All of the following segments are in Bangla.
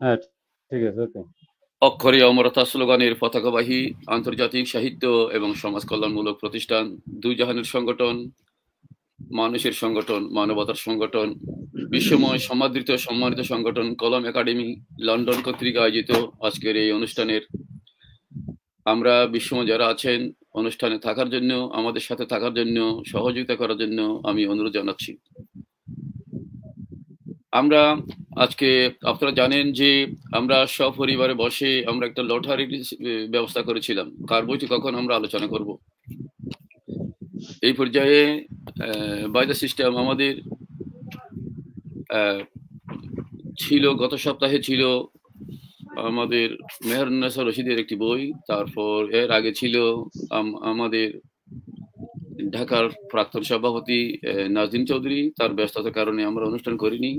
হ্যাঁ, ঠিক আছে, ওকে। অক্ষরে অমরতা স্লোগানের পতাকাবাহী আন্তর্জাতিক সাহিত্য এবং সমাজ কল্যাণমূলক প্রতিষ্ঠান, দুই জাহানের সংগঠন, মানুষের সংগঠন, মানবতার সংগঠন, বিশ্বময় সমাদৃত সম্মানিত সংগঠন কলম একাডেমি লন্ডন কর্তৃক আয়োজিত আজকের এই অনুষ্ঠানের আমরা বিশ্বময় যারা আছেন অনুষ্ঠানে থাকার জন্য, আমাদের সাথে থাকার জন্য, সহযোগিতা করার জন্য আমি অনুরোধ জানাচ্ছি। আমরা আজকে আপনারা জানেন যে আমরা সপরিবারে বসে আমরা একটা লটারির ব্যবস্থা করেছিলাম, কার বইটি কখন আমরা আলোচনা করব। এই পর্যায়ে বাই দ্য সিস্টেম আমাদের ছিল, গত সপ্তাহে ছিল আমাদের মেহেরুন্নেসা রশিদের একটি বই, তারপর এর আগে ছিল আমাদের ঢাকার প্রাক্তন সভাপতি নাজদিন চৌধুরী, তার ব্যস্ততার কারণে আমরা অনুষ্ঠান করিনি।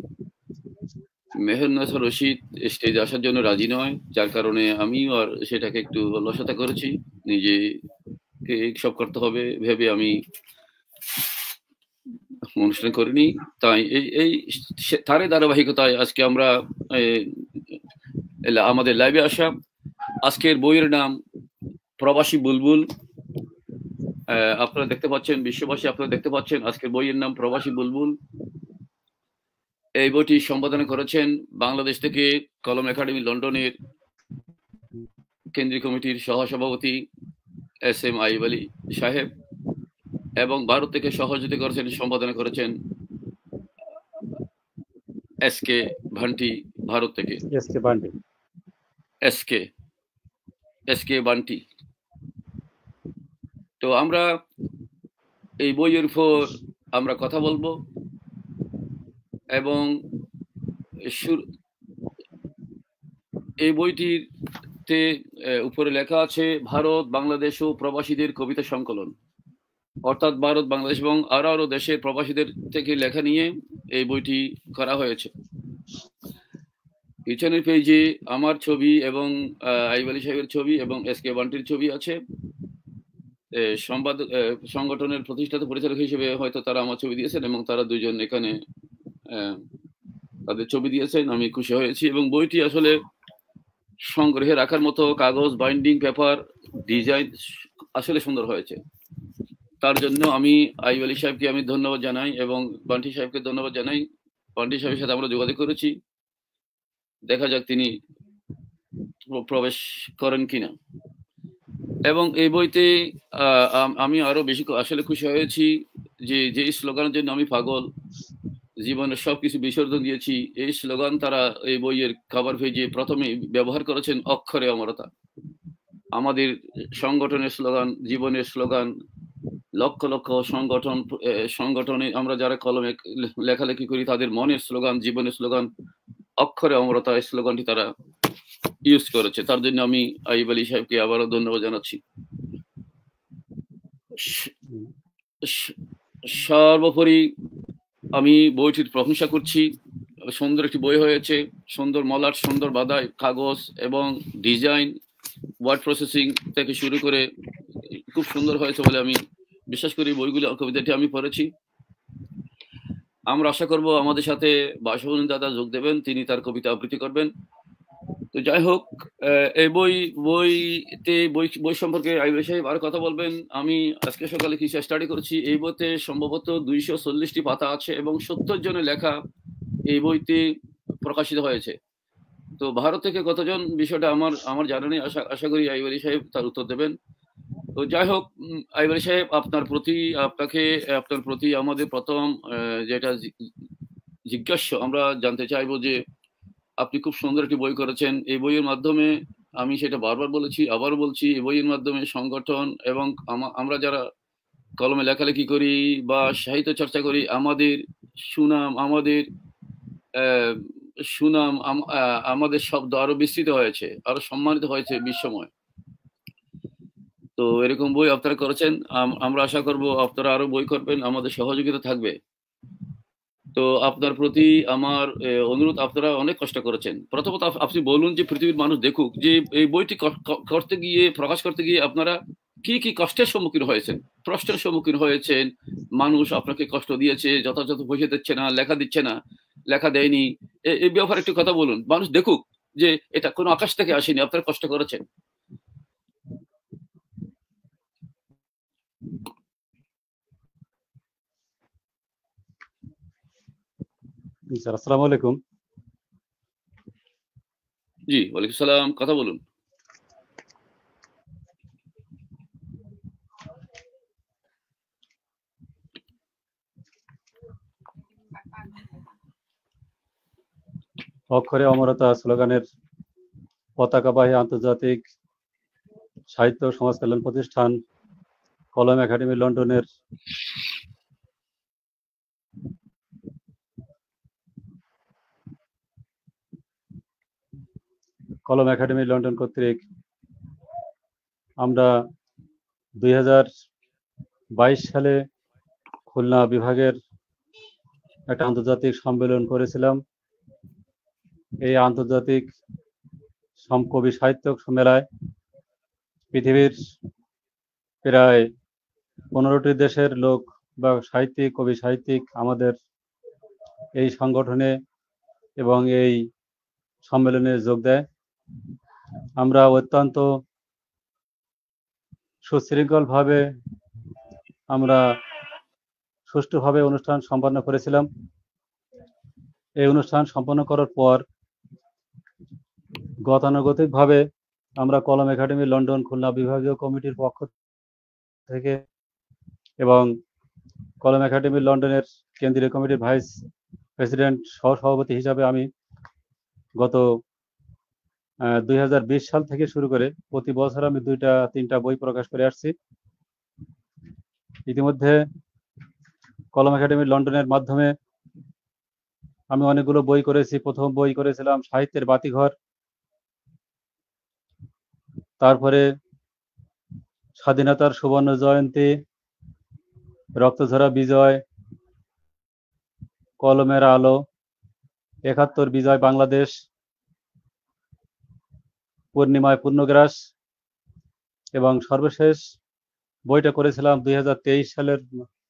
মেহেরুন্নেসা রশিদ স্টেজে আসার জন্য রাজি নয়, যার কারণে আমিও আর সেটাকে একটু অলসতা করেছি, নিজেকে সব করতে হবে ভেবে আমি অনুষ্ঠান করিনি। তাই এই তারই ধারাবাহিকতায় আজকে আমরা আমাদের লাইভে আসা। আজকের বইয়ের নাম প্রবাসী বুলবুল। আপনারা দেখতে পাচ্ছেন, বিশ্ববাসী আপনারা দেখতে পাচ্ছেন, আজকের বইয়ের নাম প্রবাসী বুলবুল। এই বইটি সম্পাদনা করেছেন বাংলাদেশ থেকে কলম একাডেমি লন্ডনের কেন্দ্রীয় কমিটির সহসভাপতি SM আইব আলী সাহেব, এবং ভারত থেকে সহযোগিতা করেছেন, সম্পাদনা করেছেন SK ভান্টি, ভারত থেকে SK বান্টি। তো আমরা এই বইয়ের উপর আমরা কথা বলবো, এবং এই বইটিতে উপরে লেখা আছে ভারত, বাংলাদেশ ও প্রবাসীদের কবিতা সংকলন, অর্থাৎ ভারত, বাংলাদেশ এবং আরো দেশের প্রবাসীদের থেকে লেখা নিয়ে এই বইটি করা হয়েছে। পিছনের পেজে আমার ছবি এবং আইব আলী সাহেবের ছবি এবং SK বান্টির ছবি আছে। সংগঠনের প্রতিষ্ঠাতা পরিচালক হিসেবে হয়তো তারা আমার ছবি দিয়েছেন, এবং তারা দুজন এখানে তাদের ছবি দিয়েছেন, আমি খুশি হয়েছি। এবং বইটি আসলে সংগ্রহে রাখার মতো কাগজ, বাইন্ডিং, পেপার, ডিজাইন আসলে সুন্দর হয়েছে। তার জন্য আমি আইব আলী সাহেবকে আমি ধন্যবাদ জানাই, এবং বান্টি সাহেবকে ধন্যবাদ জানাই। বান্টি সাহেবের সাথে আমরা যোগাযোগ করেছি, দেখা যাক তিনি প্রবেশ করেন কিনা। এবং এই বইতে আমি আরো বেশি আসলে খুশি হয়েছি যে স্লোগানের জন্য আমি পাগল, জীবনের সবকিছু বিসর্জন দিয়েছি, এই স্লোগান তারা এই বইয়ের কভার পেজে প্রথমে ব্যবহার করেছেন, অক্ষরে অমরতা। আমাদের সংগঠনের স্লোগান, জীবনের স্লোগান, লক্ষ লক্ষ সংগঠনে আমরা যারা কলমে লেখালেখি করি তাদের মনের স্লোগান, জীবনের স্লোগান, অক্ষরে অমরতা, এই স্লোগানটি তারা ইউজ করেছে। তার জন্য আমি আইব আলী সাহেবকে আবারও ধন্যবাদ জানাচ্ছি। সর্বোপরি আমি বইটির প্রশংসা করছি, সুন্দর একটি বই হয়েছে, সুন্দর মলাট, সুন্দর বাঁধাই কাগজ এবং ডিজাইন, ওয়ার্ড প্রসেসিং থেকে শুরু করে খুব সুন্দর হয়েছে বলে আমি বিশ্বাস করি। বইগুলো, কবিতাটি আমি পড়েছি। আমরা আশা করব আমাদের সাথে বাসবন দাদা যোগ দেবেন, তিনি তার কবিতা আবৃত্তি করবেন। তো যাই হোক, এই বই সম্পর্কে আইব সাহেব আর কথা বলবেন। আমি আজকে সকালে কিছু স্টাডি করেছি, এই বইতে সম্ভবত 240টি পাতা আছে এবং 70 জনের লেখা এই বইতে প্রকাশিত হয়েছে। তো ভারত থেকে কতজন, বিষয়টা আমার জানা নেই, আশা করি আইব আলী সাহেব তার উত্তর দেবেন। তো যাই হোক, আইব আলী সাহেব, আপনার প্রতি আমাদের প্রথম যেটা জিজ্ঞাসা, আমরা জানতে চাইবো যে আপনি খুব সুন্দর একটি বই করেছেন। এই বইয়ের মাধ্যমে, আমি সেটা বারবার বলেছি, আবারও বলছি, এই বইয়ের মাধ্যমে সংগঠন এবং আমরা যারা কলমে লেখালেখি করি বা সাহিত্য চর্চা করি, আমাদের সুনাম, আমাদের শব্দ আরো বিস্তৃত হয়েছে, আরো সম্মানিত হয়েছে বিশ্বময়। তো এরকম বই আপনারা করেছেন, আমরা আশা করব আপনারা আরো বই করবেন, আমাদের সহযোগিতা থাকবে। তো আপনার প্রতি আমার অনুরোধ, আপনারা অনেক কষ্ট করেছেন। প্রথমত আপনি বলুন যে পৃথিবীর মানুষ দেখুক যে এই বইটি করতে গিয়ে, প্রকাশ করতে গিয়ে আপনারা কি কি কষ্টের সম্মুখীন হয়েছেন, প্রশ্নের সম্মুখীন হয়েছেন। মানুষ আপনাকে কষ্ট দিয়েছে, যথাযথ পয়সা দিচ্ছে না, লেখা দিচ্ছে না, লেখা দেয়নি, এই ব্যাপারে একটু কথা বলুন, মানুষ দেখুক যে এটা কোনো আকাশ থেকে আসেনি, আপনারা কষ্ট করেছেন। স্যার আসসালামু আলাইকুম। জি, ওয়ালাইকুম সালাম, কথা বলুন। অক্ষরে অমরতা স্লোগানের পতাকাবাহী আন্তর্জাতিক সাহিত্য সমাজ কল্যাণ প্রতিষ্ঠান কলম একাডেমি লন্ডনের লন্ডন কর্তৃক আমরা 2022 সালে খুলনা বিভাগের একটা আন্তর্জাতিক সম্মেলন করেছিলাম। এই আন্তর্জাতিক কবি সাহিত্য মেলায় পৃথিবীর প্রায় 15টি দেশের লোক বা সাহিত্যিক, কবি সাহিত্যিক আমাদের এই সংগঠনে এবং এই সম্মেলনে যোগ দেয়। আমরা অত্যন্ত সুশৃঙ্খলভাবে আমরা সুষ্ঠুভাবে অনুষ্ঠান সম্পন্ন করেছিলাম। এই অনুষ্ঠান সম্পন্ন করার পর গতানুগতিকভাবে আমরা কলম একাডেমি লন্ডন খুলনা বিভাগীয় কমিটির পক্ষ থেকে এবং কলম একাডেমি লন্ডনের কেন্দ্রীয় কমিটির ভাইস প্রেসিডেন্ট সহসভাপতি হিসাবে আমি গত 2020 সাল থেকে শুরু করে প্রতি বছর আমি 2-3টা বই প্রকাশ করে আসছি। ইতিমধ্যে কলম একাডেমি লন্ডনের মাধ্যমে আমি অনেকগুলো বই করেছি। প্রথম বই করেছিলাম সাহিত্যের বাতিঘর, তারপরে স্বাধীনতার সুবর্ণ জয়ন্তী, রক্তঝরা বিজয়, কলমের আলো, 71 বিজয় বাংলাদেশ, পূর্ণিমায় পূর্ণগ্রাস এবং সর্বশেষ বইটা করেছিলাম 2023 সালের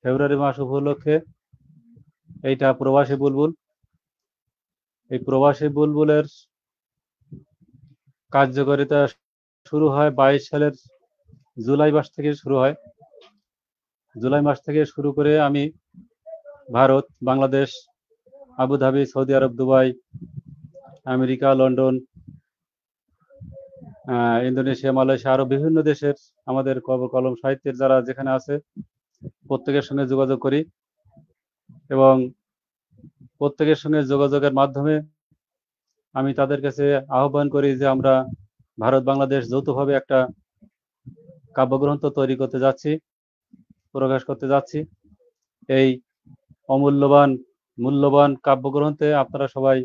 ফেব্রুয়ারি মাস উপলক্ষে। এইটা প্রবাসী বুলবুল। এই প্রবাসী বুলবুলের কার্যকারিতা শুরু হয় 22 সালের জুলাই মাস থেকে শুরু হয়। জুলাই মাস থেকে শুরু করে আমি Bharat, Bangladesh, Abu Dhabi, Saudi Arab, Dubai, America, London, Indonesia, Malaysia আরো বিভিন্ন দেশের আমাদের কলম সাহিত্যের যারা যেখানে আছে প্রত্যেকের সঙ্গে যোগাযোগ করি এবং প্রত্যেকের সঙ্গে যোগাযোগের মাধ্যমে আমি তাদের কাছে আহ্বান করি যে আমরা ভারত বাংলাদেশ যৌথভাবে একটা কাব্যগ্রন্থ তৈরি করতে যাচ্ছি, প্রকাশ করতে যাচ্ছি। এই মূল্যবান কাব্যগ্রন্থে আপনারা সবাই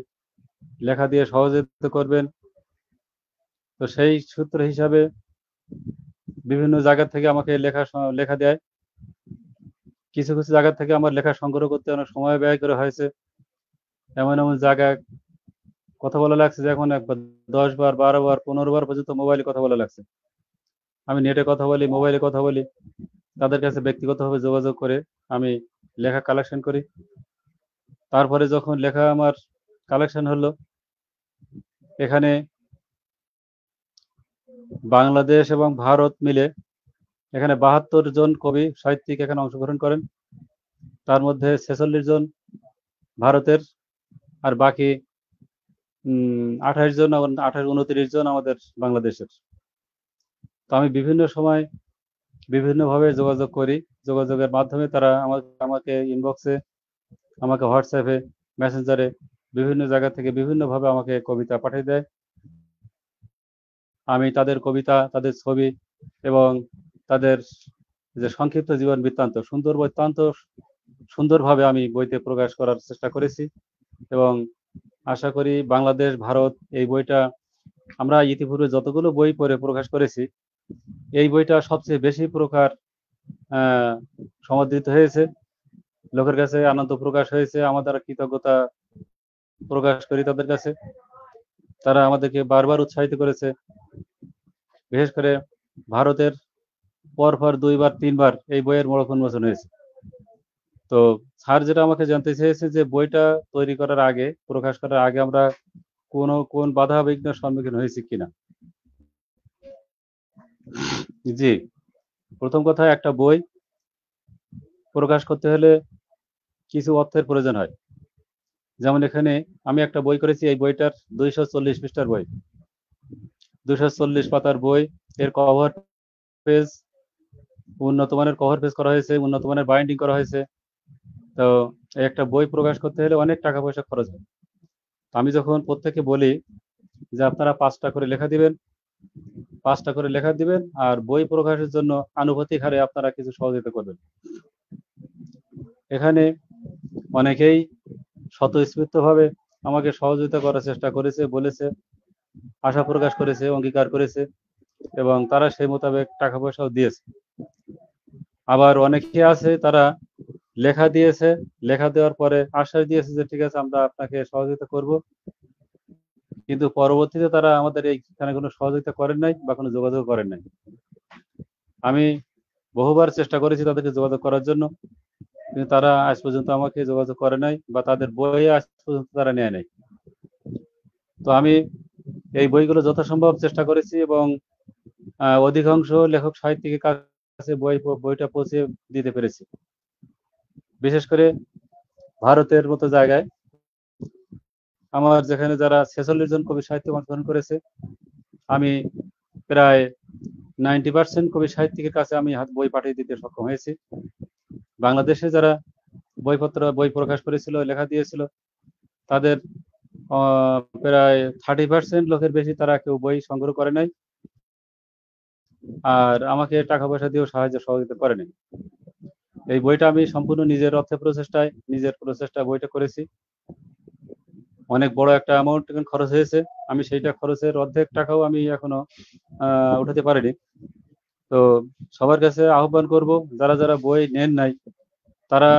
লেখা দিয়ে সহযোগিতা করবেন। তো সেই সূত্র হিসাবে বিভিন্ন জায়গা থেকে আমাকে লেখা দেয়। কিছু কিছু জায়গা থেকে আমার লেখা সংগ্রহ করতে অনেক সময় ব্যয় করে হয়েছে। এমন জায়গায় কথা বলা লাগছে যে এখন 10 বার, 12 বার, 15 বার পর্যন্ত মোবাইলে কথা বলা লাগছে। আমি নেটে কথা বলি, মোবাইলে কথা বলি, তাদের কাছে ব্যক্তিগতভাবে যোগাযোগ করে আমি লেখা কালেকশন করি। তারপরে যখন লেখা আমার কালেকশন হলো, এখানে বাংলাদেশ এবং ভারত মিলে এখানে 72 জন কবি সাহিত্যিক এখানে অংশগ্রহণ করেন। তার মধ্যে 46 জন ভারতের আর বাকি 28 জন, 29 জন আমাদের বাংলাদেশের। তো আমি বিভিন্ন সময় বিভিন্নভাবে যোগাযোগ করি। যোগাযোগের মাধ্যমে তারা আমাকে ইনবক্সে, আমাকে হোয়াটসঅ্যাপে, মেসেঞ্জারে বিভিন্ন জায়গা থেকে বিভিন্নভাবে আমাকে কবিতা পাঠিয়ে দেয়। আমি তাদের কবিতা, তাদের ছবি এবং তাদের যে সংক্ষিপ্ত জীবন বৃত্তান্ত অত্যন্ত সুন্দরভাবে আমি বইতে প্রকাশ করার চেষ্টা করেছি এবং আশা করি বাংলাদেশ, ভারত এই বইটা আমরা ইতিপূর্বে যতগুলো বই পড়ে প্রকাশ করেছি এই বইটা সবচেয়ে বেশি প্রকার সমাদৃত হয়েছে, লোকের কাছে আনন্দ প্রকাশ হয়েছে। আমাদের কৃতজ্ঞতা প্রকাশ করি তাদের কাছে। তারা আমাদেরকে বারবার উৎসাহিত করেছে। বিশেষ করে ভারতের পরপর 2 বার 3 বার এই বইয়ের মোড়ক উন্মোচন হয়েছে। তো স্যার যেটা আমাকে জানতে চেয়েছে যে বইটা তৈরি করার আগে, প্রকাশ করার আগে আমরা কোন বাধা বিঘ্নের সম্মুখীন হয়েছি কিনা। জি, প্রথম কথা, একটা বই প্রকাশ করতে হলে কিছু অর্থের প্রয়োজন হয়। যেমন এখানে আমি একটা বই করেছি, এই বইটার 240 পৃষ্ঠার বই, 240 পাতার বই। এর কভার পেজ উন্নত মানের কভার পেজ করা হয়েছে, উন্নত মানের বাইন্ডিং করা হয়েছে। তো একটা বই প্রকাশ করতে হলে অনেক টাকা পয়সা খরচ হয়। আমি যখন প্রত্যেককে বলি যে আপনারা 5টা করে লেখা দিবেন, 5টা করে লেখা দিবেন, আর বই প্রকাশের জন্য আনুপাতিক হারে আপনারা কিছু সহযোগিতা করবেন। এখানে অনেকেই স্বতঃস্ফূর্তভাবে আমাকে সহযোগিতা করার চেষ্টা করেছে, বলেছে, আশা প্রকাশ করেছে, অঙ্গীকার করেছে, এবং তারা সেই মোতাবেক টাকা পয়সাও দিয়েছে। আবার অনেকে আছে তারা লেখা দিয়েছে, লেখা দেওয়ার পরে আশ্বাস দিয়েছে যে ঠিক আছে আমরা আপনাকে সহযোগিতা করব, কিন্তু পরবর্তীতে তারা আমাদের এইখানে কোনো সহযোগিতা করেন নাই বা কোনো যোগাযোগ করেন নাই। আমি বহুবার চেষ্টা করেছি তাদেরকে যোগাযোগ করার জন্য, কিন্তু তারা আজ পর্যন্ত আমাকে যোগাযোগ করে নাই বা তাদের বই আজ পর্যন্ত তারা নেয় নাই। তো আমি এই বইগুলো যথাসম্ভব চেষ্টা করেছি এবং অধিকাংশ লেখক সাহিত্যিকের কাছে বইটা পৌঁছে দিতে পেরেছি। বিশেষ করে ভারতের মতো জায়গায় আমার যেখানে যারা 46 জন কবি সাহিত্য অংশগ্রহণ করেছে, আমি প্রায় 90% কবি সাহিত্যিকের কাছে আমি বই পাঠিয়ে দিতে সক্ষম হয়েছি। বাংলাদেশে যারা বই প্রকাশ করেছিল, লেখা দিয়েছিল, তাদের প্রায় 30% লোকের বেশি তারা কেউ বই সংগ্রহ করে নাই, আর আমাকে টাকা পয়সা দিয়েও সহযোগিতা করে নাই। এই বইটা আমি সম্পূর্ণ নিজের অর্থে নিজের প্রচেষ্টায় বইটা করেছি। অনেক বড় একটা অ্যামাউন্ট খরচ হয়েছে, আমি সেইটা খরচের অর্ধেক টাকাও আমি এখনো উঠাতে পারিনি। তো সবার কাছে আহ্বান করব, যারা যারা বই নেন নাই তারা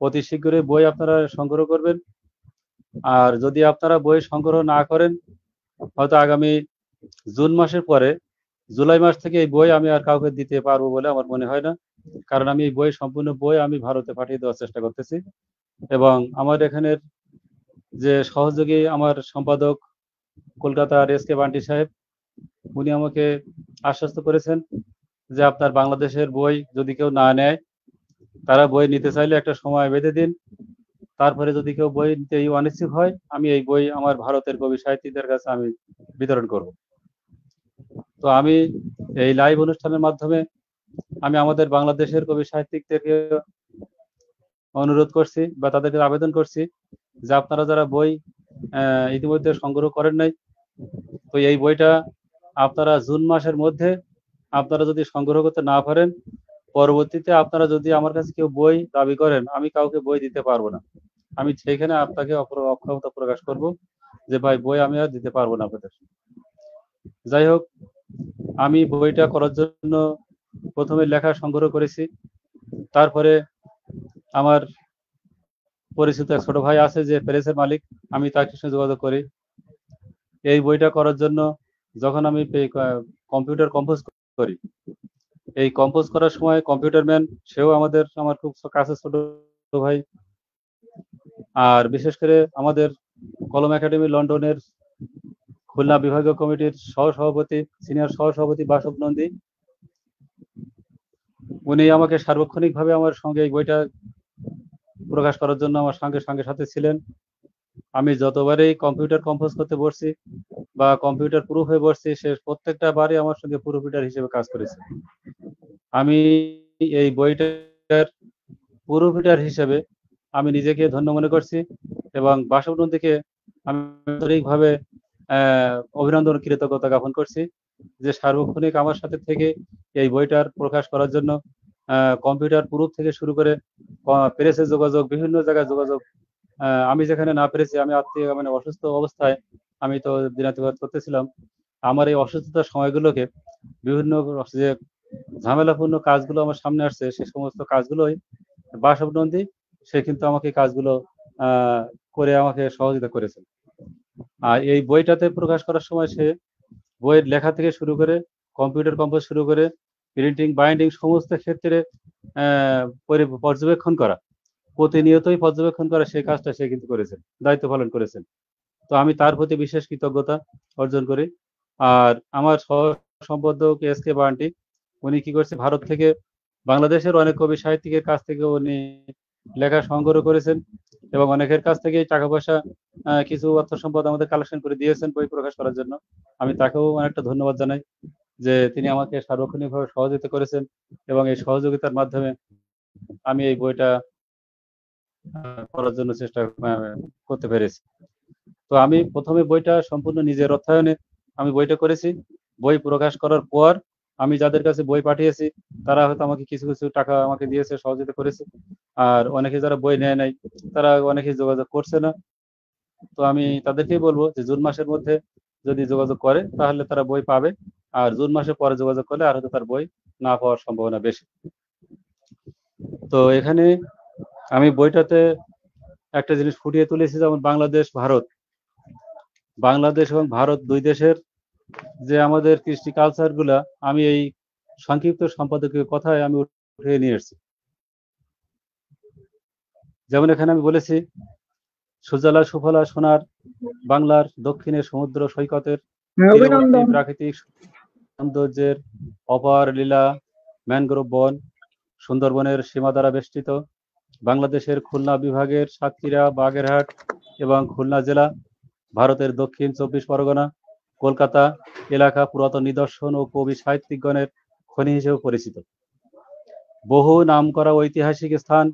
অতি শীঘ্রই বই আপনারা সংগ্রহ করবেন। আর যদি আপনারা বই সংগ্রহ না করেন, হয়তো আগামী জুন মাসের পরে জুলাই মাস থেকে এই বই আমি আর কাউকে দিতে পারবো বলে আমার মনে হয় না, কারণ আমি এই সম্পূর্ণ বই আমি ভারতে পাঠিয়ে দেওয়ার চেষ্টা করতেছি। এবং আমার এখানের যে সহযোগী আমার সম্পাদক কলকাতার SK বান্টি সাহেব, উনি আমাকে আশ্বস্ত করেছেন যে আপনার বাংলাদেশের বই যদি কেউ না নেয়, তারা বই নিতে চাইলে একটা সময় বেঁধে দিন, তারপরে যদি কেউ বই নিতে অনিচ্ছুক হয়, আমি এই বই আমার ভারতের কবি সাহিত্যিকদের কাছে আমি বিতরণ করব। তো আমি এই লাইভ অনুষ্ঠানের মাধ্যমে আমি আমাদের বাংলাদেশের কবি সাহিত্যিকদেরকে অনুরোধ করছি বা তাদেরকে আবেদন করছি যে আপনারা যারা বই ইতিমধ্যে সংগ্রহ করেন নাই, তো এই বইটা আপনারা জুন মাসের মধ্যে আপনারা যদি সংগ্রহ করতে না পারেন, পরবর্তীতে আপনারা যদি আমার কাছে কেউ বই দাবি করেন, আমি কাউকে বই দিতে পারবো না। আমি সেইখানে আপনাকে অক্ষমতা প্রকাশ করব যে ভাই বই আমি আর দিতে পারবো না আপনাদের। যাই হোক, আমি বইটা করার জন্য প্রথমে লেখা সংগ্রহ করেছি, তারপরে আমার পরিচিত এক ছোট ভাই আছে যে প্রেসের মালিক, আমি তার সঙ্গে যোগাযোগ করি। এই বইটা করার জন্য যখন আমি কম্পিউটার কম্পোজ করি, এই কম্পোজ করার সময় কম্পিউটার ম্যান সেও আমার খুব কাছের ছোট ভাই। আর বিশেষ করে আমাদের কলম একাডেমি লন্ডনের খুলনা বিভাগীয় কমিটির সিনিয়র সহসভাপতি বাসব নন্দী, উনি আমাকে সার্বক্ষণিকভাবে আমার সঙ্গে এই বইটা প্রকাশ করার জন্য আমার সাথে ছিলেন। আমি যতবারই কম্পিউটার কম্পোজ করতে বসছি বা কম্পিউটার প্রুফ হয়ে বসছি, সে প্রত্যেকটা বারই আমার সঙ্গে প্রুফ রিডার হিসেবে কাজ করেছে। আমি এই বইটার প্রুফ রিডার হিসেবে আমি নিজেকে ধন্য মনে করছি এবং বাসব নন্দীকে আমি আন্তরিকভাবে অভিনন্দন কৃতজ্ঞতা জ্ঞাপন করছি যে সার্বক্ষণিক আমার সাথে থেকে এই বইটার প্রকাশ করার জন্য কম্পিউটার প্রুফ থেকে শুরু করে প্রেসের যোগাযোগ, বিভিন্ন জায়গায় যোগাযোগ, আমি যেখানে না পেরেছি, আমি মানে অসুস্থ অবস্থায় আমি তো দিনাতিপাত করতেছিলাম, আমার এই অসুস্থতার সময়গুলোকে বিভিন্ন যে ঝামেলাপূর্ণ কাজগুলো আমার সামনে আসছে, সে সমস্ত কাজগুলোই বাসব নন্দী সে কিন্তু আমাকে কাজগুলো করে আমাকে সহযোগিতা করেছে। আর এই বইটাতে প্রকাশ করার সময় সে বইয়ের লেখা থেকে শুরু করে কম্পিউটার কম্পোজ শুরু করে প্রিন্টিং বাইন্ডিং সমস্ত ক্ষেত্রে পর্যবেক্ষণ করা, প্রতিনিয়তই পর্যবেক্ষণ করা, সেই কাজটা সে কিন্তু করেছেন, দায়িত্ব পালন করেছেন। তো আমি তার প্রতি বিশেষ কৃতজ্ঞতা অর্জন করি। আর আমার সহ সম্পাদক এস.কে. বান্টি, উনি কি করছে, ভারত থেকে বাংলাদেশের অনেক কবি সাহিত্যিকের কাছ থেকে উনি লেখা সংগ্রহ করেছেন এবং অনেকের কাছ থেকে টাকা পয়সা কিছু অর্থ সম্পদ আমাদের কালেকশন করে দিয়েছেন বই প্রকাশ করার জন্য। আমি তাকেও অনেকটা ধন্যবাদ জানাই যে তিনি আমাকে সার্বক্ষণিকভাবে সহযোগিতা করেছেন এবং এই সহযোগিতার মাধ্যমে আমি এই বইটা করার জন্য চেষ্টা করতে পেরেছি। তো আমি প্রথমে বইটা সম্পূর্ণ নিজের অর্থায়নে আমি বইটা করেছি। বই প্রকাশ করার পর আমি যাদের কাছে বই পাঠিয়েছি তারা হয়তো আমাকে কিছু কিছু টাকা আমাকে দিয়েছে, সহযোগিতা করেছে। আর অনেকে যারা বই নেয় নাই তারা অনেকে যোগাযোগ করছে না। তো আমি তাদেরকেই বলবো যে জুন মাসের মধ্যে যদি যোগাযোগ করে তাহলে তারা বই পাবে, আর জুন মাসের পরে যোগাযোগ করলে আর হয়তো তার বই না পাওয়ার সম্ভাবনা বেশি। তো এখানে আমি বইটাতে একটা জিনিস ফুটিয়ে তুলেছি, যেমন বাংলাদেশ এবং ভারত দুই দেশের যে আমাদের কৃষ্টি কালচার গুলা আমি এই সংক্ষিপ্ত সম্পাদকীয় কথায় আমি উঠিয়ে নিয়ে এসেছি। যেমন এখানে আমি বলেছি, সুজলা সুফলা সোনার বাংলার দক্ষিণে সমুদ্র সৈকতের তীরবর্তী প্রাকৃতিক সৌন্দর্যের অপার লীলা, ম্যানগ্রোভ বন, সুন্দরবনের সীমা দ্বারা বেষ্টিত বাংলাদেশের খুলনা বিভাগের সাতক্ষীরা, বাগেরহাট এবং খুলনা জেলা, ভারতের দক্ষিণ 24 পরগনা, কলকাতা এলাকা পুরাতন নিদর্শন ও কবি সাহিত্যিকগণের খনি হিসেবে পরিচিত। বহু নামকরা ঐতিহাসিক স্থান,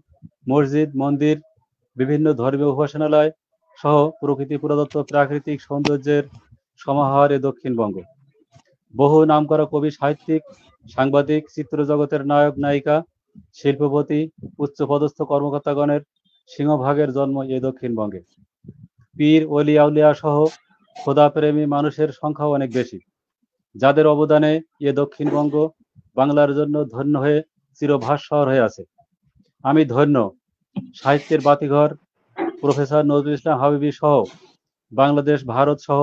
মসজিদ, মন্দির, বিভিন্ন ধর্মীয় উপাসনালয় সহ প্রকৃতি প্রদত্ত প্রাকৃতিক সৌন্দর্যের সমাহার এ দক্ষিণবঙ্গ। বহু নামকরা কবি সাহিত্যিক, সাংবাদিক, চিত্রজগতের নায়ক নায়িকা, শিল্পপতি, উচ্চপদস্থ কর্মকর্তাগণের সিংহভাগের জন্ম এ দক্ষিণবঙ্গে। পীর, ওলি আউলিয়া সহ খোদাপ্রেমী মানুষের সংখ্যাও অনেক বেশি, যাদের অবদানে এ দক্ষিণবঙ্গ বাংলার জন্য ধন্য হয়ে চিরভাস্বর হয়ে আছে। আমি ধন্য সাহিত্যের বাতিঘর প্রফেসর নজরুল ইসলাম হাবিবি সহ বাংলাদেশ, ভারত সহ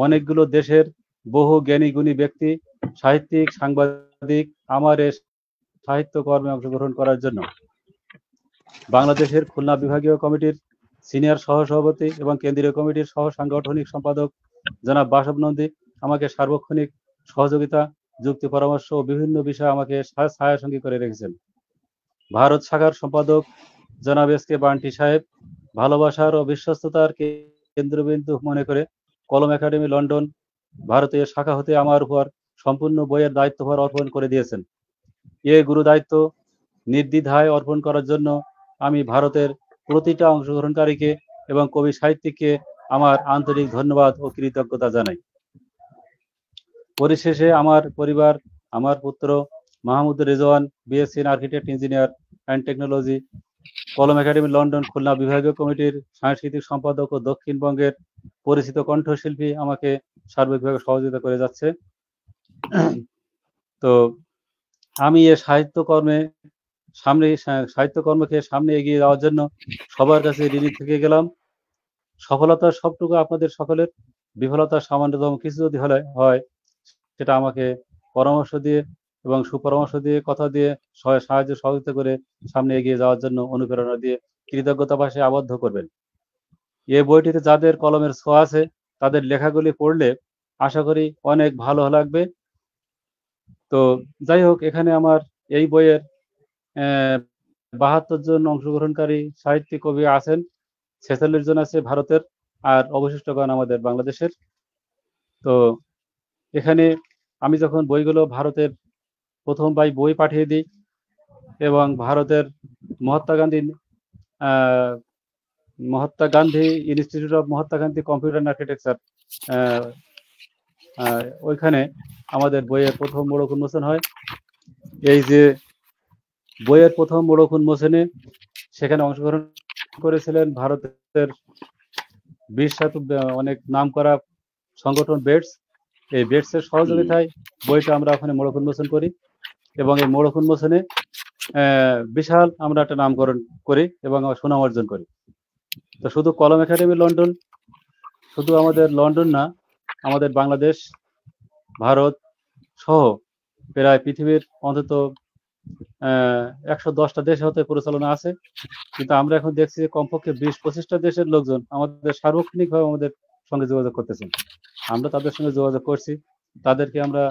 অনেকগুলো দেশের বহু জ্ঞানী গুণী ব্যক্তি, সাহিত্যিক, সাংবাদিক আমার এ সাহিত্য কর্মে অংশগ্রহণ করার জন্য। বাংলাদেশের খুলনা বিভাগীয় কমিটির সিনিয়র সহসভাপতি এবং কেন্দ্রীয় কমিটির সহ সাংগঠনিক সম্পাদক জনাব বাসব নন্দী আমাকে সার্বক্ষণিক সহযোগিতা, যুক্তি পরামর্শ ও বিভিন্ন বিষয়ে আমাকে ছায়াসঙ্গী করে রেখেছেন। ভারত শাখার সম্পাদক জনাব এস.কে. বান্টি সাহেব ভালোবাসার ও বিশ্বস্ততার কেন্দ্রবিন্দু মনে করে কলম একাডেমি লন্ডন ভারতীয় শাখা হতে আমার উপর সম্পূর্ণ বইয়ের দায়িত্বভার অর্পণ করে দিয়েছেন। এ গুরু দায়িত্ব নির্দ্বিধায় অর্পণ করার জন্য আমি ভারতের প্রতিটা অংশগ্রহণকারীকে এবং কবি সাহিত্যিককে আমার আন্তরিক ধন্যবাদ ও কৃতজ্ঞতা জানাই। পরিশেষে আমার পরিবার, আমার পুত্র Mahmudur Rezwan, BSc in architect, engineer and technology, কলম একাডেমি লন্ডন খুলনা বিভাগীয় কমিটির সাংস্কৃতিক সম্পাদক ও দক্ষিণবঙ্গের পরিচিত কণ্ঠশিল্পী আমাকে সার্বিকভাবে সহযোগিতা করে যাচ্ছে। তো আমি এ সাহিত্যকর্মকে সামনে এগিয়ে যাওয়ার জন্য সবার কাছে ঋণী থেকে গেলাম। সফলতার সবটুকু আপনাদের সকলের, বিফলতার সামান্যতম কিছু যদি হয় সেটা আমাকে পরামর্শ দিয়ে এবং সুপরামর্শ দিয়ে, কথা দিয়ে, সাহায্য সহযোগিতা করে সামনে এগিয়ে যাওয়ার জন্য অনুপ্রেরণা দিয়ে কৃতজ্ঞতা ভাষায় আবদ্ধ করবেন। এই বইটিতে যাদের কলমের ছোঁয়া আছে তাদের লেখাগুলি পড়লে আশা করি অনেক ভালো লাগবে। তো যাই হোক, এখানে আমার এই বইয়ের 72 জন অংশগ্রহণকারী সাহিত্যিক কবি আছেন, 46 জন আছে ভারতের, আর অবশিষ্টগণ আমাদের বাংলাদেশের। তো এখানে আমি যখন বইগুলো ভারতের প্রথম বই পাঠিয়ে দিই এবং ভারতের Mahatma Gandhi institute of Mahatma Gandhi computer and architecture, ওইখানে আমাদের বইয়ের প্রথম মোড়ক উন্মোচন হয়। এই যে বইয়ের প্রথম মোড়ক উন্মোচনে সেখানে অংশগ্রহণ করেছিলেন ভারতের বিশ্বখ্যাত অনেক নাম করা সংগঠন বেটস। এই বেটসের সহযোগিতায় বইটা আমরা ওখানে মোড়ক উন্মোচন করি এবং এই মোড়ক উন্মোচনে বিশাল আমরা একটা নামকরণ করি এবং সুনাম অর্জন করি। তো শুধু কলম একাডেমি লন্ডন, শুধু আমাদের লন্ডন না, আমাদের বাংলাদেশ, ভারত সহ প্রায় পৃথিবীর অন্তত 110টা দেশে হতে পরিচালনা আছে। কিন্তু আমরা এখন দেখছি যে কমপক্ষে 20-25টা দেশের লোকজন আমাদের সার্বক্ষণিকভাবে আমাদের সঙ্গে যোগাযোগ করতেছেন। আমরা তাদের সঙ্গে যোগাযোগ করছি, তাদেরকে আমরা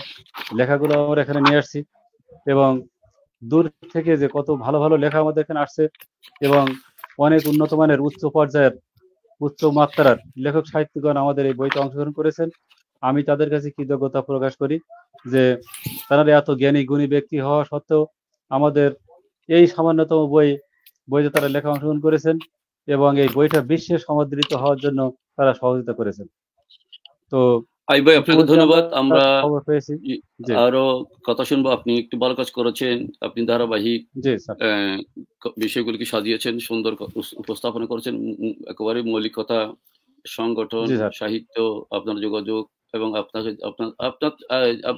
লেখাগুলো আমরা এখানে নিয়ে আসছি, এবং দূর থেকে যে কত ভালো ভালো লেখা আমাদের এখানে আসছে, এবং অনেক উন্নত মানের উচ্চ পর্যায়ের উচ্চ মাত্রার লেখক সাহিত্যিকগণ আমাদের এই বইতে অংশগ্রহণ করেছেন। আমি তাদের কাছে কৃতজ্ঞতা প্রকাশ করি যে তারা এত জ্ঞানী গুণী ব্যক্তি হওয়া সত্ত্বেও আমাদের এই সামান্যতম বইতে তারা লেখা অংশগ্রহণ করেছেন, এবং এই বইটা বিশ্বে সমাদৃত হওয়ার জন্য তারা সহযোগিতা করেছেন। তো আই ভাই আপনাকে ধন্যবাদ। আমরা খবর পেয়েছি, আরো কথা শুনবো। আপনি একটু ভালো কাজ করেছেন, আপনি ধারাবাহিক বিষয়গুলিকে সাজিয়েছেন, সুন্দর উপস্থাপনা করেছেন, একেবারে মৌলিক কথা, সংগঠন, সাহিত্য, আপনার যোগাযোগ, এবং আপনার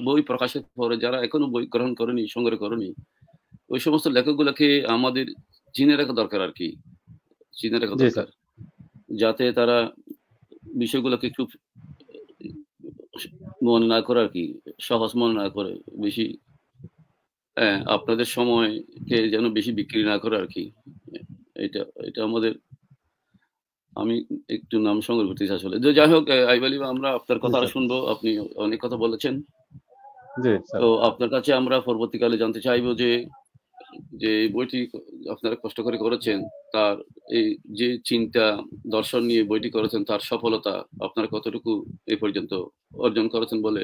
বই প্রকাশের পরে যারা এখনো বই গ্রহণ করেনি, সংগ্রহ করেনি, ওই সমস্ত লেখকগুলোকে আমাদের চিনে রাখা দরকার আর কি, চিনে রাখা দরকার, যাতে তারা বিষয়গুলোকে একটু মনে না করে আর কি, সহজ মনে না করে, বেশি আপনাদের সময়কে যেন বেশি বিক্রি না করে আর কি। এটা আমাদের, আমি একটু নাম সংগ্রহ করতেছি আসলে। যাই হোক, আইব আলী, আমরা আপনার কথা শুনবো। আপনি অনেক কথা বলেছেন। তো আপনার কাছে আমরা পরবর্তীকালে জানতে চাইবো যে বইটি আপনারা কষ্ট করে করেছেন, তার এই যে চিন্তা দর্শন নিয়ে বইটি করেছেন, তার সফলতা আপনারা কতটুকু এই পর্যন্ত অর্জন করেছেন বলে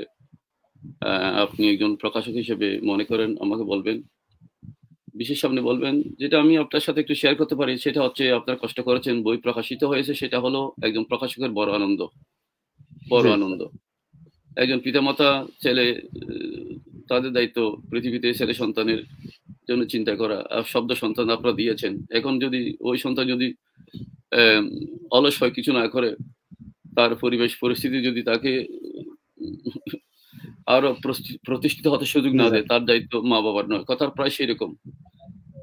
আপনি একজন প্রকাশক হিসেবে মনে করেন, আমাকে বলবেন, বিশেষ সামনে বলবেন। যেটা আমি আপনার সাথে একটু শেয়ার করতে পারি সেটা হচ্ছে, আপনারা কষ্ট করেছেন, বই প্রকাশিত হয়েছে, সেটা হলো একজন প্রকাশকের বড় আনন্দ, বড় আনন্দ। একজন পিতামাতা ছেলে, তাদের দায়িত্ব পৃথিবীতে ছেলে সন্তানের জন্য চিন্তা করা, শব্দ সন্তান আপনারা দিয়েছেন। এখন যদি ওই সন্তান যদি অলস হয়, কিছু না করে, তার পরিবেশ পরিস্থিতি যদি তাকে আরো প্রতিষ্ঠিত হতে সুযোগ না দেয়, তার দায়িত্ব মা বাবার নয়। কথার প্রায় সেরকম।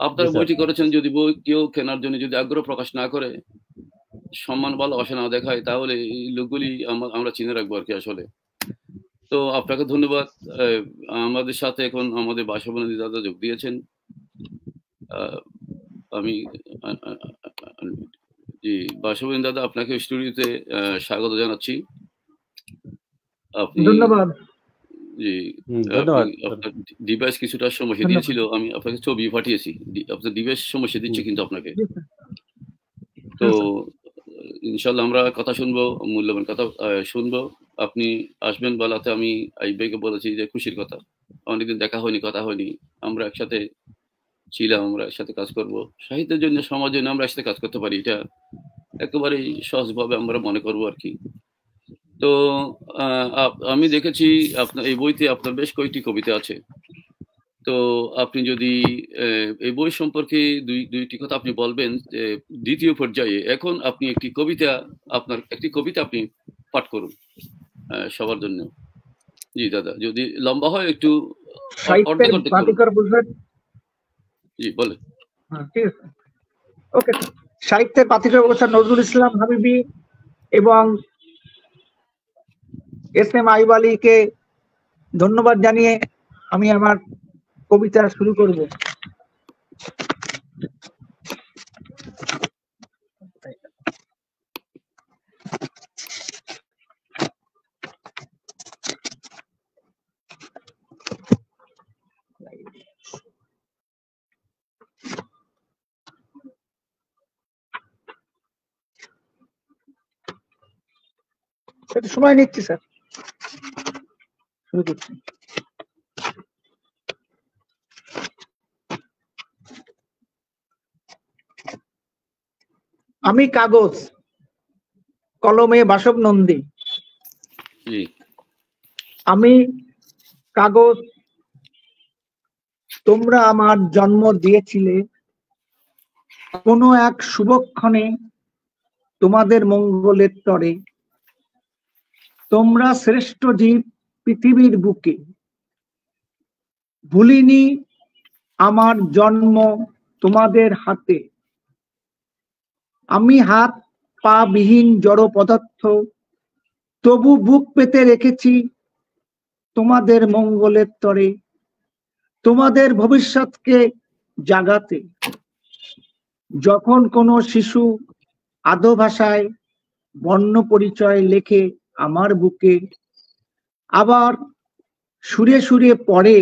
আপনারা বইটি করেছেন, যদি বই কেউ কেনার জন্য যদি আগ্রহ প্রকাশ না করে, সম্মান ভালোবাসা না দেখায়, তাহলে এই লোকগুলি আমরা চিনে রাখবো আর কি আসলে। তো আপনাকে ধন্যবাদ। আমাদের সাথে এখন আমাদের বাসাবন্ধী দাদা যোগ দিয়েছেন। আমি জি, বাসাবন্ধী দাদা, আপনাকে স্টুডিওতে স্বাগত জানাচ্ছি। আপনি ধন্যবাদ। জি, আপনার ডিভাইস কিছুটা সমস্যা দিয়েছিল, আমি আপনাকে ছবি পাঠিয়েছি, আপনার ডিভাইস সমস্যা দিচ্ছে কিন্তু আপনাকে। তো ইনশাল্লাহ আমরা কথা শুনবো, মূল্যবান কথা শুনবো। আপনি আসবেন বেলাতে, আমি আইব ভাইকে বলেছি যে খুশির কথা, অনেকদিন দেখা হয়নি, কথা হয়নি, আমরা একসাথে ছিলাম, আমরা একসাথে কাজ করব, সাহিত্যের জন্য, সমাজের জন্য আমরা একসাথে কাজ করতে পারি, এটা একেবারেই সহজভাবে আমরা মনে করবো আর কি। তো আমি দেখেছি আপনার এই বইতে আপনার বেশ কয়েকটি কবিতা আছে। তো আপনি যদি এই বই সম্পর্কে দুইটি কথা আপনি বলবেন, দ্বিতীয় পর্যায়ে এখন আপনি একটি কবিতা, আপনার একটি কবিতা আপনি পাঠ করুন সবার জন্য। জি দাদা, যদি লম্বা হয় একটু জি বলেন। ঠিক আছে, ওকে। সাহিত্যের পাথিকর প্রফেসর নজরুল ইসলাম হাবিবি এবং এস.এম. আইব আলীকে ধন্যবাদ জানিয়ে আমি আমার কবিতা শুরু করব। সময় নিচ্ছি স্যার, শুরু করছি। আমি কাগজ, কলমে বাসব নন্দী। আমি কাগজ, তোমরা আমার জন্ম দিয়েছিলে কোনো এক শুভক্ষণে তোমাদের মঙ্গলের তরে। তোমরা শ্রেষ্ঠ জীব পৃথিবীর বুকে, ভুলিনি আমার জন্ম তোমাদের হাতে। আমি হাত পা বিহীন জড় পদার্থ, তবু বুক পেতে রেখেছি তোমাদের মঙ্গলের তরে, তোমাদের ভবিষ্যৎকে জাগাতে। যখন কোনো শিশু আদো ভাষায় বর্ণ পরিচয় লেখে আমার বুকে, আবার সুরে সুরে পড়ে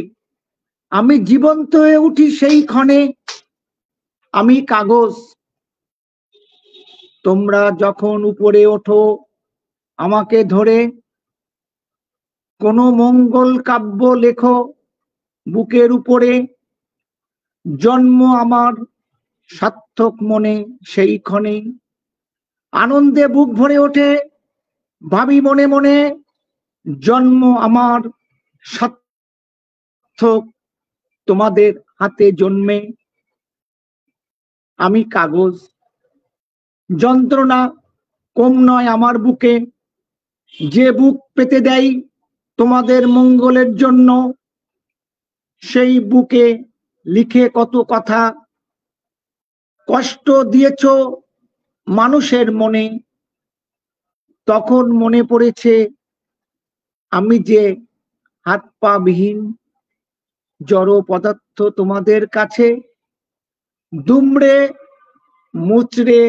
আমি জীবন্ত হয়ে উঠি সেই ক্ষণে। আমি কাগজ, তোমরা যখন উপরে ওঠো আমাকে ধরে, কোনো মঙ্গল কাব্য লেখো বুকের উপরে, জন্ম আমার সার্থক মনে সেই ক্ষণে। আনন্দে বুক ভরে ওঠে, ভাবি মনে মনে, জন্ম আমার সার্থক তোমাদের হাতে জন্মে। আমি কাগজ, যন্ত্রণা কম নয় আমার বুকে, যে বুক পেতে দেয় তোমাদের মঙ্গলের জন্য, সেই বুকে লিখে কত কথা কষ্ট দিয়েছ মানুষের মনে। তখন মনে পড়েছে আমি যে হাত পা বিহীন জড় পদার্থ তোমাদের কাছে, দুমড়ে মুচড়ে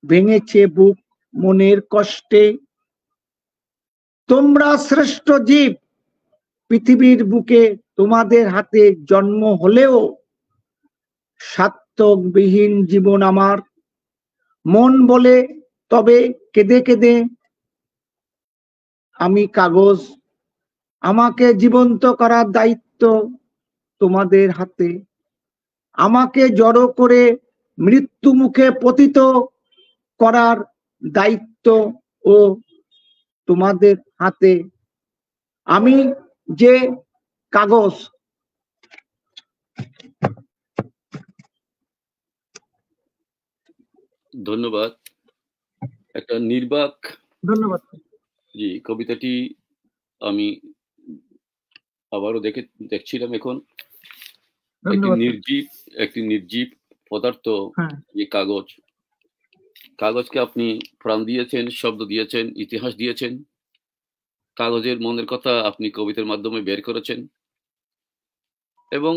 ভেঙেছে বুক মনের কষ্টে। তোমরা শ্রেষ্ঠ জীব পৃথিবীর বুকে, তোমাদের হাতে জন্ম হলেও সার্থকবিহীন জীবন আমার। মন বলে তবে কেঁদে কেঁদে আমি কাগজ, আমাকে জীবন্ত করার দায়িত্ব তোমাদের হাতে। আমাকে জড়ো করে মৃত্যু মুখে পতিত করার দায়িত্ব ও তোমাদের হাতে। আমি যে কাগজ। ধন্যবাদ। একটা নির্বাক, ধন্যবাদ। জি, কবিতাটি আমি আবারও দেখছিলাম এখন। একটি নির্জীব পদার্থ, যে কাগজ, কাগজকে আপনি প্রাণ দিয়েছেন, শব্দ দিয়েছেন, ইতিহাস দিয়েছেন। কাগজের মনের কথা আপনি কবিতার মাধ্যমে বের করেছেন, এবং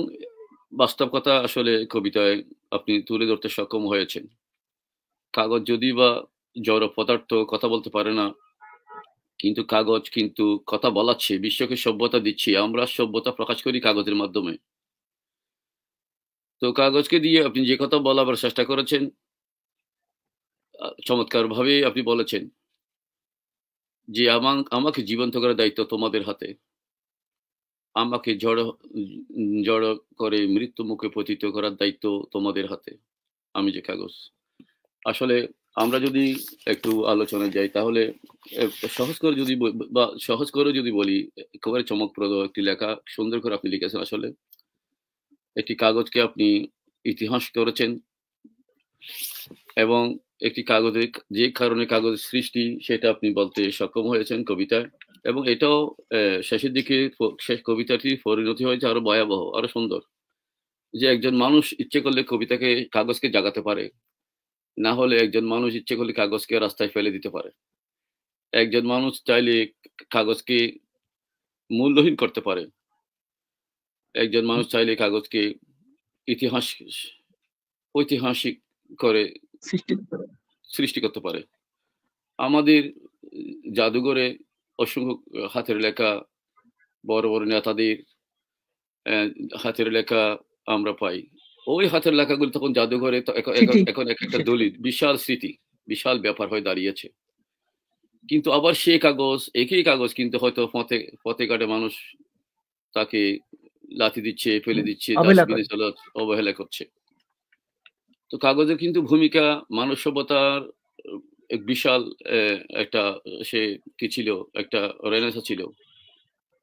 বাস্তব কথা আসলে কবিতায় আপনি তুলে ধরতে সক্ষম হয়েছেন। কাগজ যদি বা জড় পদার্থ, কথা বলতে পারে না, কিন্তু কাগজ কিন্তু কথা বলাচ্ছে, বিশ্বকে সভ্যতা দিচ্ছি। আমরা সভ্যতা প্রকাশ করি কাগজের মাধ্যমে। তো কাগজকে দিয়ে আপনি যে কথা বলাবার চেষ্টা করেছেন, চমৎকার ভাবে আপনি বলেছেন যে আমাকে জীবন্ত করার দায়িত্ব তোমাদের হাতে, আমাকে জড় করে মৃত্যু মুখে পতিত করার দায়িত্ব তোমাদের হাতে। আমি যে কাগজ। আসলে আমরা যদি একটু আলোচনায় যাই, তাহলে সহজ করে যদি বলি, একেবারে চমকপ্রদ একটি লেখা, সুন্দর করে আপনি লিখেছেন। আসলে একটি কাগজকে আপনি ইতিহাস করেছেন, এবং একটি কাগজে যে কারণে কাগজের সৃষ্টি সেটা আপনি বলতে সক্ষম হয়েছেন কবিতায়। এবং এটাও শেষের দিকে শেষ কবিতাটির পরিণতি হয়েছে আরো ভয়াবহ, আরো সুন্দর, যে একজন মানুষ ইচ্ছে করলে কাগজকে জাগাতে পারে, না হলে একজন মানুষ ইচ্ছে করলে কাগজকে রাস্তায় ফেলে দিতে পারে। একজন মানুষ চাইলে কাগজকে মূল্যহীন করতে পারে। একজন মানুষ চাইলে কাগজকে ঐতিহাসিক করে সৃষ্টি করতে পারে। আমাদের জাদুঘরে অসংখ্য হাতের লেখা, বড় বড় নেতাদের হাতের লেখা আমরা পাই। ওই হাতের লেখাগুলো তখন জাদুঘরে এখন একটা দলিল, বিশাল স্মৃতি, বিশাল ব্যাপার হয়ে দাঁড়িয়েছে। কিন্তু আবার সেই কাগজ, একই কাগজ কিন্তু হয়তো পথে ঘাটে মানুষ তাকে লাথি দিচ্ছে, ফেলে দিচ্ছে, অবহেলা করছে। তো কাগজের কিন্তু ভূমিকা মানব সভ্যতার এক বিশাল একটা, সে কি ছিল, একটা রেনেসাঁ ছিল।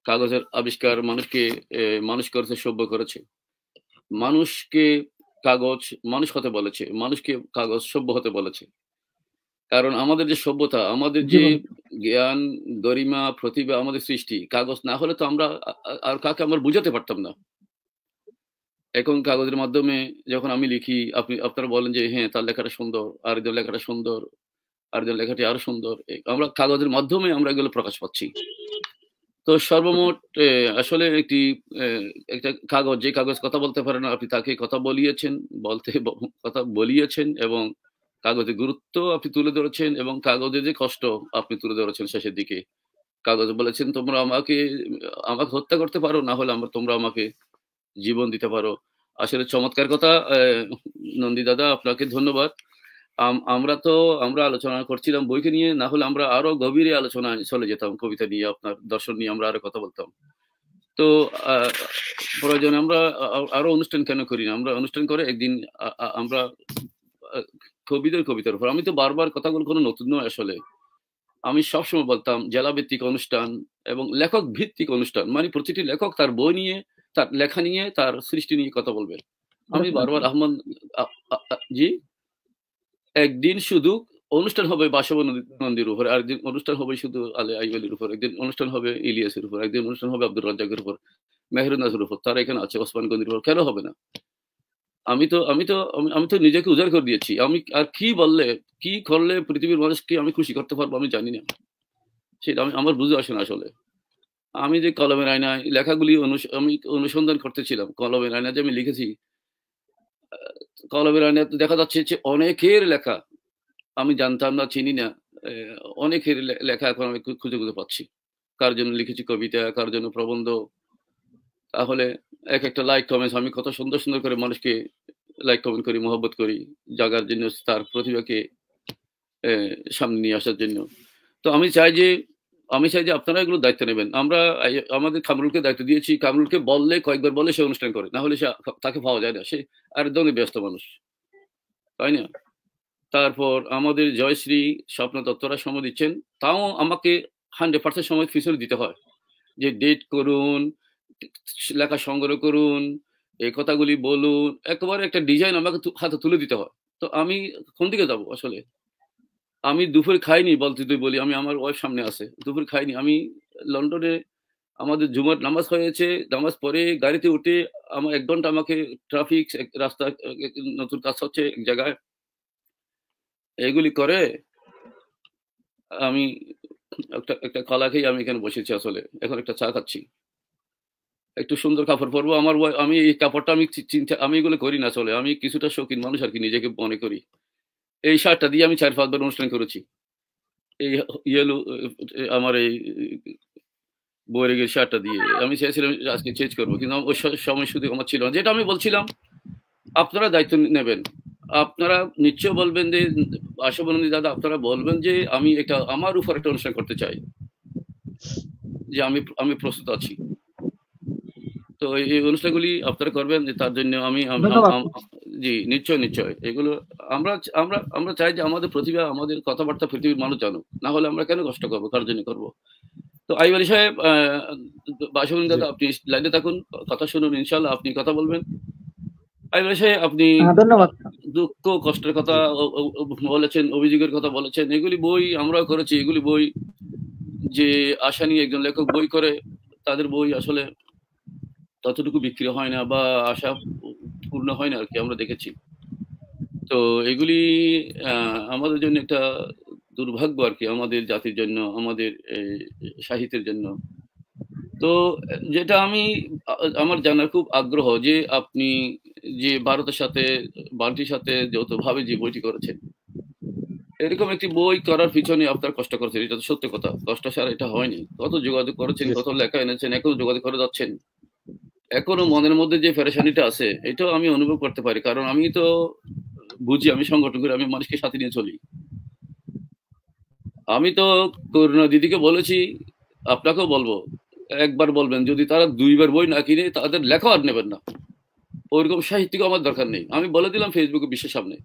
কাগজের আবিষ্কার মানুষ করেছে, সভ্য করেছে। মানুষকে কাগজ মানুষ হতে বলেছে, মানুষকে কাগজ সভ্য হতে বলেছে। কারণ আমাদের যে সভ্যতা, আমাদের যে জ্ঞান, গরিমা, প্রতিভা, আমাদের সৃষ্টি, কাগজ না হলে তো আমরা আর কাকে আমরা বুঝাতে পারতাম না। এখন কাগজের মাধ্যমে যখন আমি লিখি, আপনারা বলেন যে হ্যাঁ তার লেখাটা সুন্দর, আরেকজন লেখাটা সুন্দর, আরেকজন লেখাটি আরো সুন্দর। আমরা কাগজের মাধ্যমে আমরা এগুলো প্রকাশ পাচ্ছি। তো সর্বমোট আসলে একটা কাগজ, যে কাগজ কথা বলতে পারে না, আপনি তাকে কথা বলিয়েছেন, এবং কাগজের গুরুত্ব আপনি তুলে ধরেছেন এবং কাগজে যে কষ্ট আপনি তুলে ধরেছেন শেষের দিকে। কাগজে বলেছেন তোমরা আমাকে হত্যা করতে পারো, না হলে তোমরা আমাকে জীবন দিতে পারো। আসলে চমৎকার কথা নন্দী দাদা, আপনাকে ধন্যবাদ। আমরা আলোচনা করছিলাম বইকে নিয়ে, না হলে আমরা আরো গভীরে আলোচনায় চলে যেতাম, কবিতা নিয়ে, আপনার দর্শন নিয়ে আমরা আরো কথা বলতাম। তো প্রয়োজনে আমরা আরো অনুষ্ঠান কেন করি না, আমরা অনুষ্ঠান করে একদিন আমরা কবিতার উপর। আমি তো বারবার কথাগুলো কোনো নতুন নয়, আসলে আমি সবসময় বলতাম জেলা ভিত্তিক অনুষ্ঠান এবং লেখক ভিত্তিক অনুষ্ঠান, মানে প্রতিটি লেখক তার বই নিয়ে, তার লেখা নিয়ে, তার সৃষ্টি নিয়ে কথা বলবেন। আমি বারবার আহমদ জি, একদিন শুধু অনুষ্ঠান হবে বাসব নন্দীর উপর, আরেকদিন অনুষ্ঠান হবে শুধু আলে আইওয়ালির উপর, একদিন অনুষ্ঠান হবে ইলিয়াসের উপর, একদিন অনুষ্ঠান হবে আব্দুর রাজ্জাকের উপর, মেহরুন্নাজের উপর, তারা এখানে আছে, ওসমান গনির উপর, কেন হবে না? আমি তো নিজেকে উজাড় করে দিয়েছি। আমি আর কি বললে, কি করলে পৃথিবীর মানুষকে আমি খুশি করতে পারবো আমি জানি না, সেটা আমার বুঝে আসে না আসলে। আমি যে কলমের আয়নায় লেখাগুলি আমি অনুসন্ধান করতেছিলাম, কলমের আয়না যে আমি লিখেছি, কলমের আয়নায় দেখা যাচ্ছে যে অনেকের লেখা আমি জানতাম না, চিনি না, অনেকের লেখা এখন আমি খুঁজে পাচ্ছি। কার জন্য লিখেছি কবিতা, কার জন্য প্রবন্ধ। তাহলে এক একটা লাইক কমেন্টস, আমি কত সুন্দর সুন্দর করে মানুষকে লাইক কমেন্ট করি, মহব্বত করি, জাগার জন্য, তার প্রতিভাকে সামনে নিয়ে আসার জন্য। তো আমি চাই যে আপনারা এগুলো দায়িত্ব নেবেন। আমরা আমাদের কামরুলকে দায়িত্ব দিয়েছি, কামরুলকে বললে, কয়েকবার বললে সে অনুষ্ঠান করে, না হলে তাকে পাওয়া যায় না, সে একদমই ব্যস্ত মানুষ, তাই না? তারপর আমাদের জয়শ্রী, স্বপ্ন দত্তরা সময় দিচ্ছেন, তাও আমাকে 100% সময় ফিসলে দিতে হয়, যে ডেট করুন, লেখা সংগ্রহ করুন, এই কথাগুলি বলুন, একেবারে একটা ডিজাইন আমাকে হাতে তুলে দিতে হয়। তো আমি কোন দিকে যাব আসলে? আমি দুপুর খাইনি বলতে বলি, আমি আমার ওয়াইফ সামনে আছে, দুপুর খাইনি। আমি লন্ডনে আমাদের জুমার নামাজ হয়েছে, নামাজ পরে গাড়িতে উঠে আমার 1 ঘন্টা আমাকে ট্রাফিক রাস্তা, নতুন কাজ হচ্ছে এক জায়গায়, এগুলি করে আমি একটা কলা খেয়ে আমি এখানে বসেছি। আসলে এখন একটা চা খাচ্ছি, একটু সুন্দর কাপড় পরবো। আমি এই কাপড়টা আমি এগুলো করি না আসলে, আমি কিছুটা শৌখিন মানুষ আর কি, নিজেকে মনে করি। এই শার্টটা দিয়ে আমি 4-5 বার অনুষ্ঠান করেছি, এই ইয়েলো আমার এই বইয়ের শার্টটা দিয়ে। আমি চেয়েছিলাম আজকে চেঞ্জ করবো, কিন্তু ওই সময় শুধু আমার ছিল না। যেটা আমি বলছিলাম, আপনারা দায়িত্ব নেবেন। আপনারা নিশ্চয় বলবেন যে আশাবনন্দী দাদা, আপনারা বলবেন যে আমি আমার উপর একটা অনুষ্ঠান করতে চাই, যে আমি প্রস্তুত আছি। তো এই অনুষ্ঠানগুলি আপনারা করবেন, তার জন্য আমি জি নিশ্চয় এগুলো আমরা চাই যে আমাদের প্রতিভা, আমাদের কথাবার্তা পৃথিবীর মানুষ জানুক, না হলে আমরা কেন কষ্ট করবো, কার জন্য করবো? তো আইওয়ালি সাহেব, বাসবনন্দী দাদা, আপনি লাইনে থাকুন, কথা শুনুন, ইনশাল্লাহ আপনি কথা বলবেন। আইওয়ালি সাহেব, আপনি ধন্যবাদ। দুঃখ কষ্টের কথা বলেছেন, অভিযোগের কথা বলেছেন, এগুলি বই আমরাও করেছি। এগুলি বই যে আশা নিয়ে একজন লেখক বই করে, তাদের বই আসলে ততটুকু বিক্রি হয় না বা আশা পূর্ণ হয় না আর কি, আমরা দেখেছি। তো এগুলি আমাদের জন্য একটা দুর্ভাগ্য আর কি, আমাদের জাতির জন্য, আমাদের সাহিত্যের জন্য। তো যেটা আমার জানার খুব আগ্রহ, যে আপনি যে ভারতের সাথে, বান্টির সাথে যৌথভাবে যে বইটি করেছেন, এরকম একটি বই করার পিছনে আপনার কষ্ট করেছেন, এটা তো সত্য কথা। কষ্ট ছাড়া এটা হয়নি। কত যোগাযোগ করেছেন, কত লেখা এনেছেন, এখনো যোগাযোগ করে যাচ্ছেন। এখনো মনের মধ্যে যে পেরেশানিটা আছে, এটাও আমি অনুভব করতে পারি, কারণ আমি তো বুঝি, আমি সংগঠন করে, আমি মানুষকে সাথে নিয়ে চলি। আমি তো করুণা দিদিকে বলেছি, আপনাকেও বলবো, একবার বলবেন, যদি তারা 2 বার বই না কিনে, তাদের লেখা আর নেবেন না। ওইরকম সাহিত্যিক আমার দরকার নেই। আমি বলে দিলাম ফেসবুকে বিশ্বের সামনে,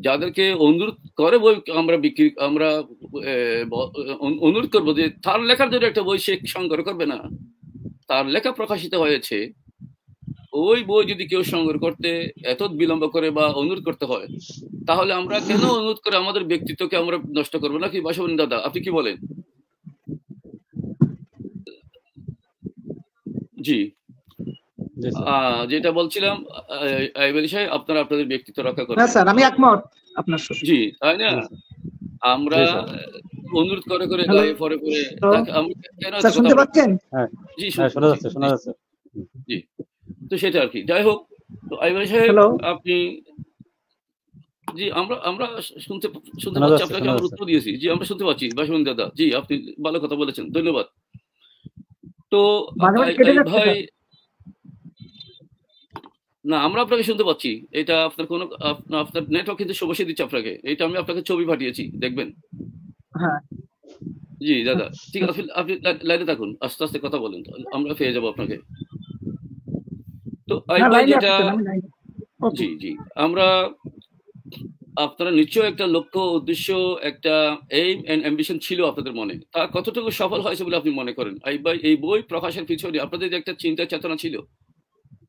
যাদেরকে অনুরোধ করে বই আমরা অনুরোধ করবো যে তার লেখার জন্য একটা বই সে সংগ্রহ করবে না, তার লেখা প্রকাশিত হয়েছে, ওই বই যদি কেউ সংগ্রহ করতে এত বিলম্ব করে বা অনুরোধ করতে হয়, তাহলে আমরা কেন অনুরোধ করে আমাদের ব্যক্তিত্বকে আমরা নষ্ট করবো নাকি? বাসবনন্দী দাদা, আপনি কি বলেন? জি, যেটা বলছিলাম, আইওয়ালি সাহেব, আপনারা আপনাদের ব্যক্তিত্ব রক্ষা করেন। স্যার, আমি একমত আপনার সাথে। জি, তাই না? আমরা অনুরোধ করে গায়ে পরে শুনতে পাচ্ছেন? জি, শোনা যাচ্ছে। জি, তো সেটা আর কি। যাই হোক, তো আইওয়ালি সাহেব, আপনি জি, আমরা আমরা শুনতে শুনতে শোনা পাচ্ছি, যাচ্ছে, আপনাকে শোনা আমরা যাচ্ছে। উত্তর দিয়েছি। জি, আমরা শুনতে পাচ্ছি ভাসমান দাদা। জি, আপনি ভালো কথা বলেছেন। ধন্যবাদ। তো মাঝে মাঝে কেটে যাচ্ছে ভাই, স্যার। না আমরা আপনাকে শুনতে পাচ্ছি। এটা আপনার কোনো আপনার নেটওয়ার্ক কিন্তু সমস্যা দিচ্ছে আপনাকে। এটা আমি আপনাকে ছবি পাঠিয়েছি, দেখবেন। হ্যাঁ জি দাদা, ঠিক আছে, আপনি লাইনে থাকুন, আস্তে আস্তে কথা বলেন, আমরা পেয়ে যাবো আপনাকে। তো হ্যাঁ, ভাই লাইনে যেটা, আসছেন, আমি লাইনে। ওকে। জি জি, আমরা আপনারা নিশ্চয়ই একটা লক্ষ্য, উদ্দেশ্য, একটা এইম এন্ড অ্যাম্বিশন ছিল আপনাদের মনে। তা কতটুকু সফল হয়েছে বলে আপনি মনে করেন? এই বই প্রকাশের পিছনে আপনাদের যে একটা চিন্তা চেতনা ছিল,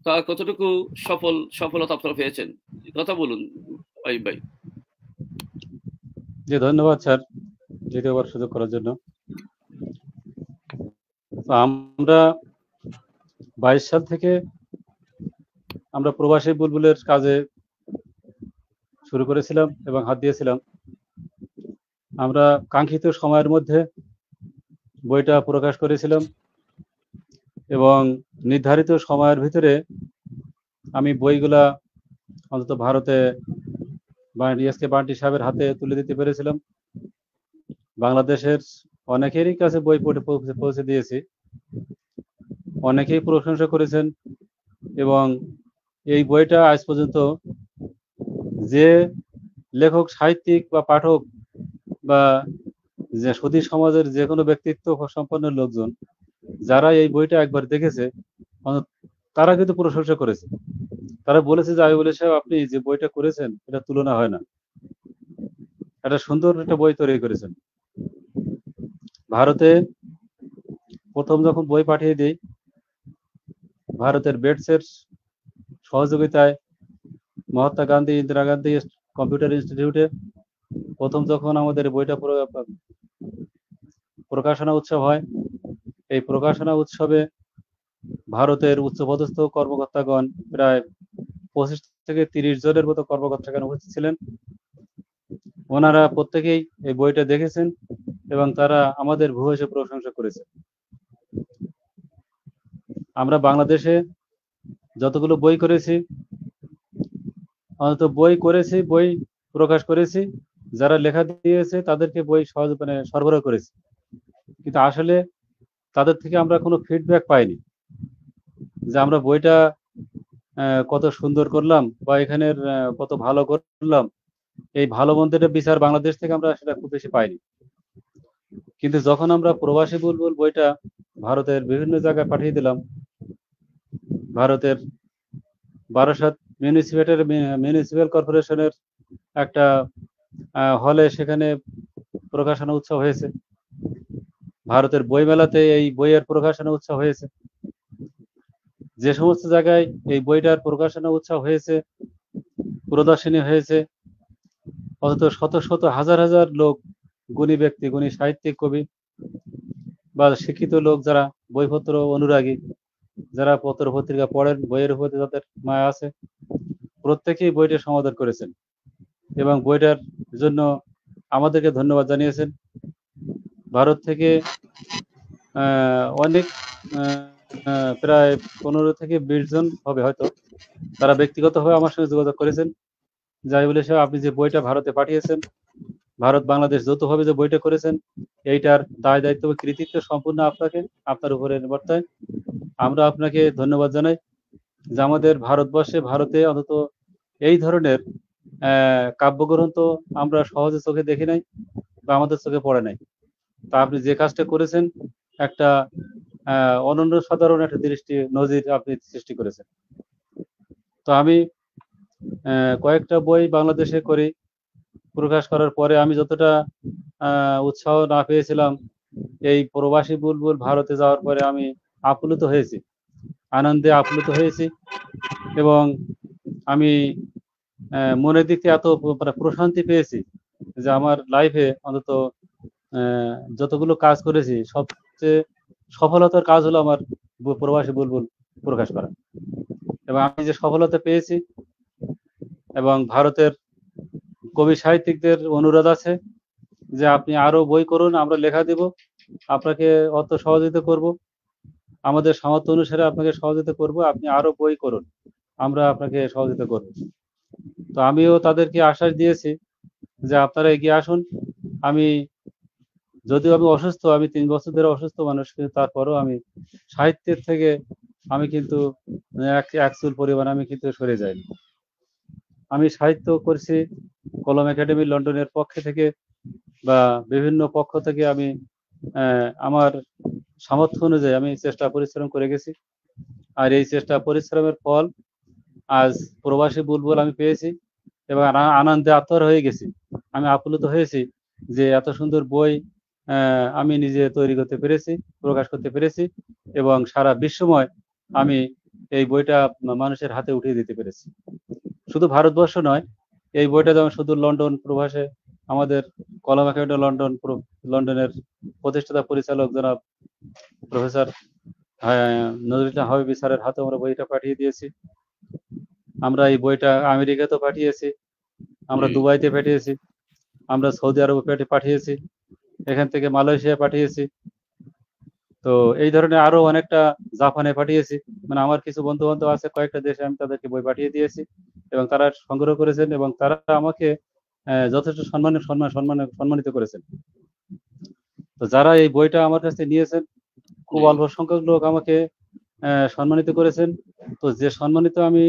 তা কতটুকু সফলতা আপনারা পেয়েছেন? কথা বলুন ভাই। জি, ধন্যবাদ স্যার দ্বিতীয়বার সুযোগ করার জন্য। তো আমরা 22 সাল থেকে আমরা প্রবাসী বুলবুলের কাজে শুরু করেছিলাম এবং হাত দিয়েছিলাম। আমরা কাঙ্ক্ষিত সময়ের মধ্যে বইটা প্রকাশ করেছিলাম এবং নির্ধারিত সময়ের ভিতরে আমি বইগুলা অন্তত ভারতে এস কে বান্টি সাহেবের হাতে তুলে দিতে পেরেছিলাম। বাংলাদেশের অনেকেরই কাছে বই পৌঁছে দিয়েছি, অনেকেই প্রশংসা করেছেন এবং এই বইটা আজ পর্যন্ত যে লেখক, সাহিত্যিক বা পাঠক বা যে সুধী সমাজের যে কোনো ব্যক্তিত্ব সম্পন্ন লোকজন যারা এই বইটা একবার দেখেছে তারা কিন্তু প্রশংসা করেছে। তারা বলেছে যে আইয়ুব আলী সাহেব, আপনি যে বইটা করেছেন এটা তুলনা হয় না, একটা সুন্দর একটা বই তৈরি করেছেন। ভারতে প্রথম যখন বই পাঠিয়ে দিই, ভারতের বেটসের সহযোগিতায় মহাত্মা গান্ধী, ইন্দিরা গান্ধী কম্পিউটার ইনস্টিটিউটে প্রথম যখন আমাদের বইটা প্রকাশনা উৎসব হয়, এই প্রকাশনা উৎসবে ভারতের উচ্চপদস্থ কর্মকর্তাগণ প্রায় 25 থেকে 30 জনের মতো কর্মকর্তাগণ উপস্থিত ছিলেন। ওনারা প্রত্যেকেই এই বইটা দেখেছেন এবং তারা আমাদের ভূয়সী প্রশংসা করেছে। আমরা বাংলাদেশে যতগুলো বই করেছি, অন্তত বই প্রকাশ করেছি, যারা লেখা দিয়েছে তাদেরকে বই সহজ সরবরাহ করেছি, কিন্তু আসলে তাদের থেকে আমরা কোনো ফিডব্যাক পাইনি যে আমরা বইটা কত সুন্দর করলাম বা এখানের কত ভালো করলাম। এই ভালো মন্দের বিচার বাংলাদেশ থেকে আমরা সেটা খুব বেশি পাইনি। কিন্তু যখন আমরা প্রবাসী বুলবুল বইটা ভারতের বিভিন্ন জায়গায় পাঠিয়ে দিলাম, ভারতের বারাসাত মিউনিসিপ্যাল কর্পোরেশনের একটা হলে সেখানে প্রকাশনা উৎসব হয়েছে, ভারতের বইমেলাতে এই বইয়ের প্রকাশনা উৎসব হয়েছে। যে সমস্ত জায়গায় এই বইটার প্রকাশনা উৎসব হয়েছে, প্রদর্শনী হয়েছে, অন্তত শত শত হাজার হাজার লোক, গুণী ব্যক্তি, গুণী সাহিত্যিক, কবি বা শিক্ষিত লোক যারা বইপত্র অনুরাগী, যারা পত্র পত্রিকা পড়েন, বইয়ের উপর যাদের মায়া আছে, প্রত্যেকেই বইটা সমাদর করেছেন এবং বইটার জন্য আমাদেরকে ধন্যবাদ জানিয়েছেন। ভারত থেকে অনেক প্রায় 15 থেকে 20 জন হবে হয়তো, তারা ব্যক্তিগতভাবে আমার সঙ্গে যোগাযোগ করেছেন। যাই বলে সাহেব, আপনি যে বইটা ভারতে পাঠিয়েছেন, ভারত বাংলাদেশ যৌথভাবে যে বইটা করেছেন, এইটার দায় দায়িত্ব কৃতিত্ব সম্পূর্ণ আপনার উপরে বর্তায়। আমরা আপনাকে ধন্যবাদ জানাই যে আমাদের ভারতে অন্তত এই ধরনের কাব্যগ্রন্থ আমরা সহজে চোখে দেখি নাই বা আমাদের চোখে পড়ে নাই। তা আপনি যে কাজটা করেছেন, একটা অনন্য সাধারণ একটা নজির আপনি সৃষ্টি করেছেন। তো আমি কয়েকটা বই বাংলাদেশে করি, প্রকাশ করার পরে আমি যতটা উৎসাহ না পেয়েছিলাম, এই প্রবাসী বুলবুল ভারতে যাওয়ার পরে আমি আপ্লুত হয়েছি, আনন্দে আপ্লুত হয়েছি এবং আমি মনের দিক থেকে এত প্রশান্তি পেয়েছি যে আমার লাইফে অন্তত যতগুলো কাজ করেছি সবচেয়ে সফলতার কাজ হলো আমার প্রবাসী বুলবুল প্রকাশ করা। এবং আমি যে সফলতা পেয়েছি এবং ভারতের কবি সাহিত্যিকদের অনুরোধ আছে যে আপনি আরো বই করুন, আমরা লেখা দিব, আপনাকে অত সহযোগিতা করব, আমাদের সামর্থ্য অনুসারে আপনাকে সহযোগিতা করব, আপনি আরো বই করুন, আমরা আপনাকে সহযোগিতা করব। তো আমিও তাদেরকে আশ্বাস দিয়েছি যে আপনারা এগিয়ে আসুন। আমি যদিও আমি অসুস্থ, আমি 3 বছর ধরে অসুস্থ মানুষ, কিন্তু তারপরেও আমি সাহিত্যের থেকে আমি কিন্তু এক চুল পরিমাণ আমি কিন্তু সরে যাইনি। আমি সাহিত্য করছি কলম একাডেমি লন্ডনের পক্ষে থেকে বা বিভিন্ন পক্ষ থেকে। আমি আমার সামর্থ্য অনুযায়ী আমি চেষ্টা পরিশ্রম করে গেছি, আর এই চেষ্টা পরিশ্রমের ফল আজ প্রবাসী বুলবুল আমি পেয়েছি এবং আনন্দে আত্মহারা হয়ে গেছি। আমি আপ্লুত হয়েছি যে এত সুন্দর বই আমি নিজে তৈরি করতে পেরেছি, প্রকাশ করতে পেরেছি, এবং সারা বিশ্বময় আমি এই বইটা মানুষের হাতে উঠিয়ে দিতে পেরেছি। শুধু ভারতবর্ষ নয়, এই বইটা যেমন শুধু লন্ডন প্রবাসে আমাদের কলম একাডেমি লন্ডনের প্রতিষ্ঠাতা পরিচালক জনাব প্রফেসর নজরুল ইসলাম হাবিবি স্যারের হাতে আমরা বইটা পাঠিয়ে দিয়েছি। আমরা এই বইটা আমেরিকাতেও পাঠিয়েছি, আমরা দুবাইতে পাঠিয়েছি, আমরা সৌদি আরবে পাঠিয়েছি, এখান থেকে মালয়েশিয়া পাঠিয়েছি। তো এই ধরনের আরো অনেকটা, জাপানে পাঠিয়েছি। মানে আমার কিছু বন্ধু বান্ধব আছে কয়েকটা দেশে, আমি তাদেরকে বই পাঠিয়ে দিয়েছি এবং তারা সংগ্রহ করেছেন এবং তারা আমাকে যথেষ্ট সম্মানিত করেছেন। তো যারা এই বইটা আমার কাছে নিয়েছেন, খুব অল্প সংখ্যক লোক আমাকে সম্মানিত করেছেন। তো যে সম্মানিত আমি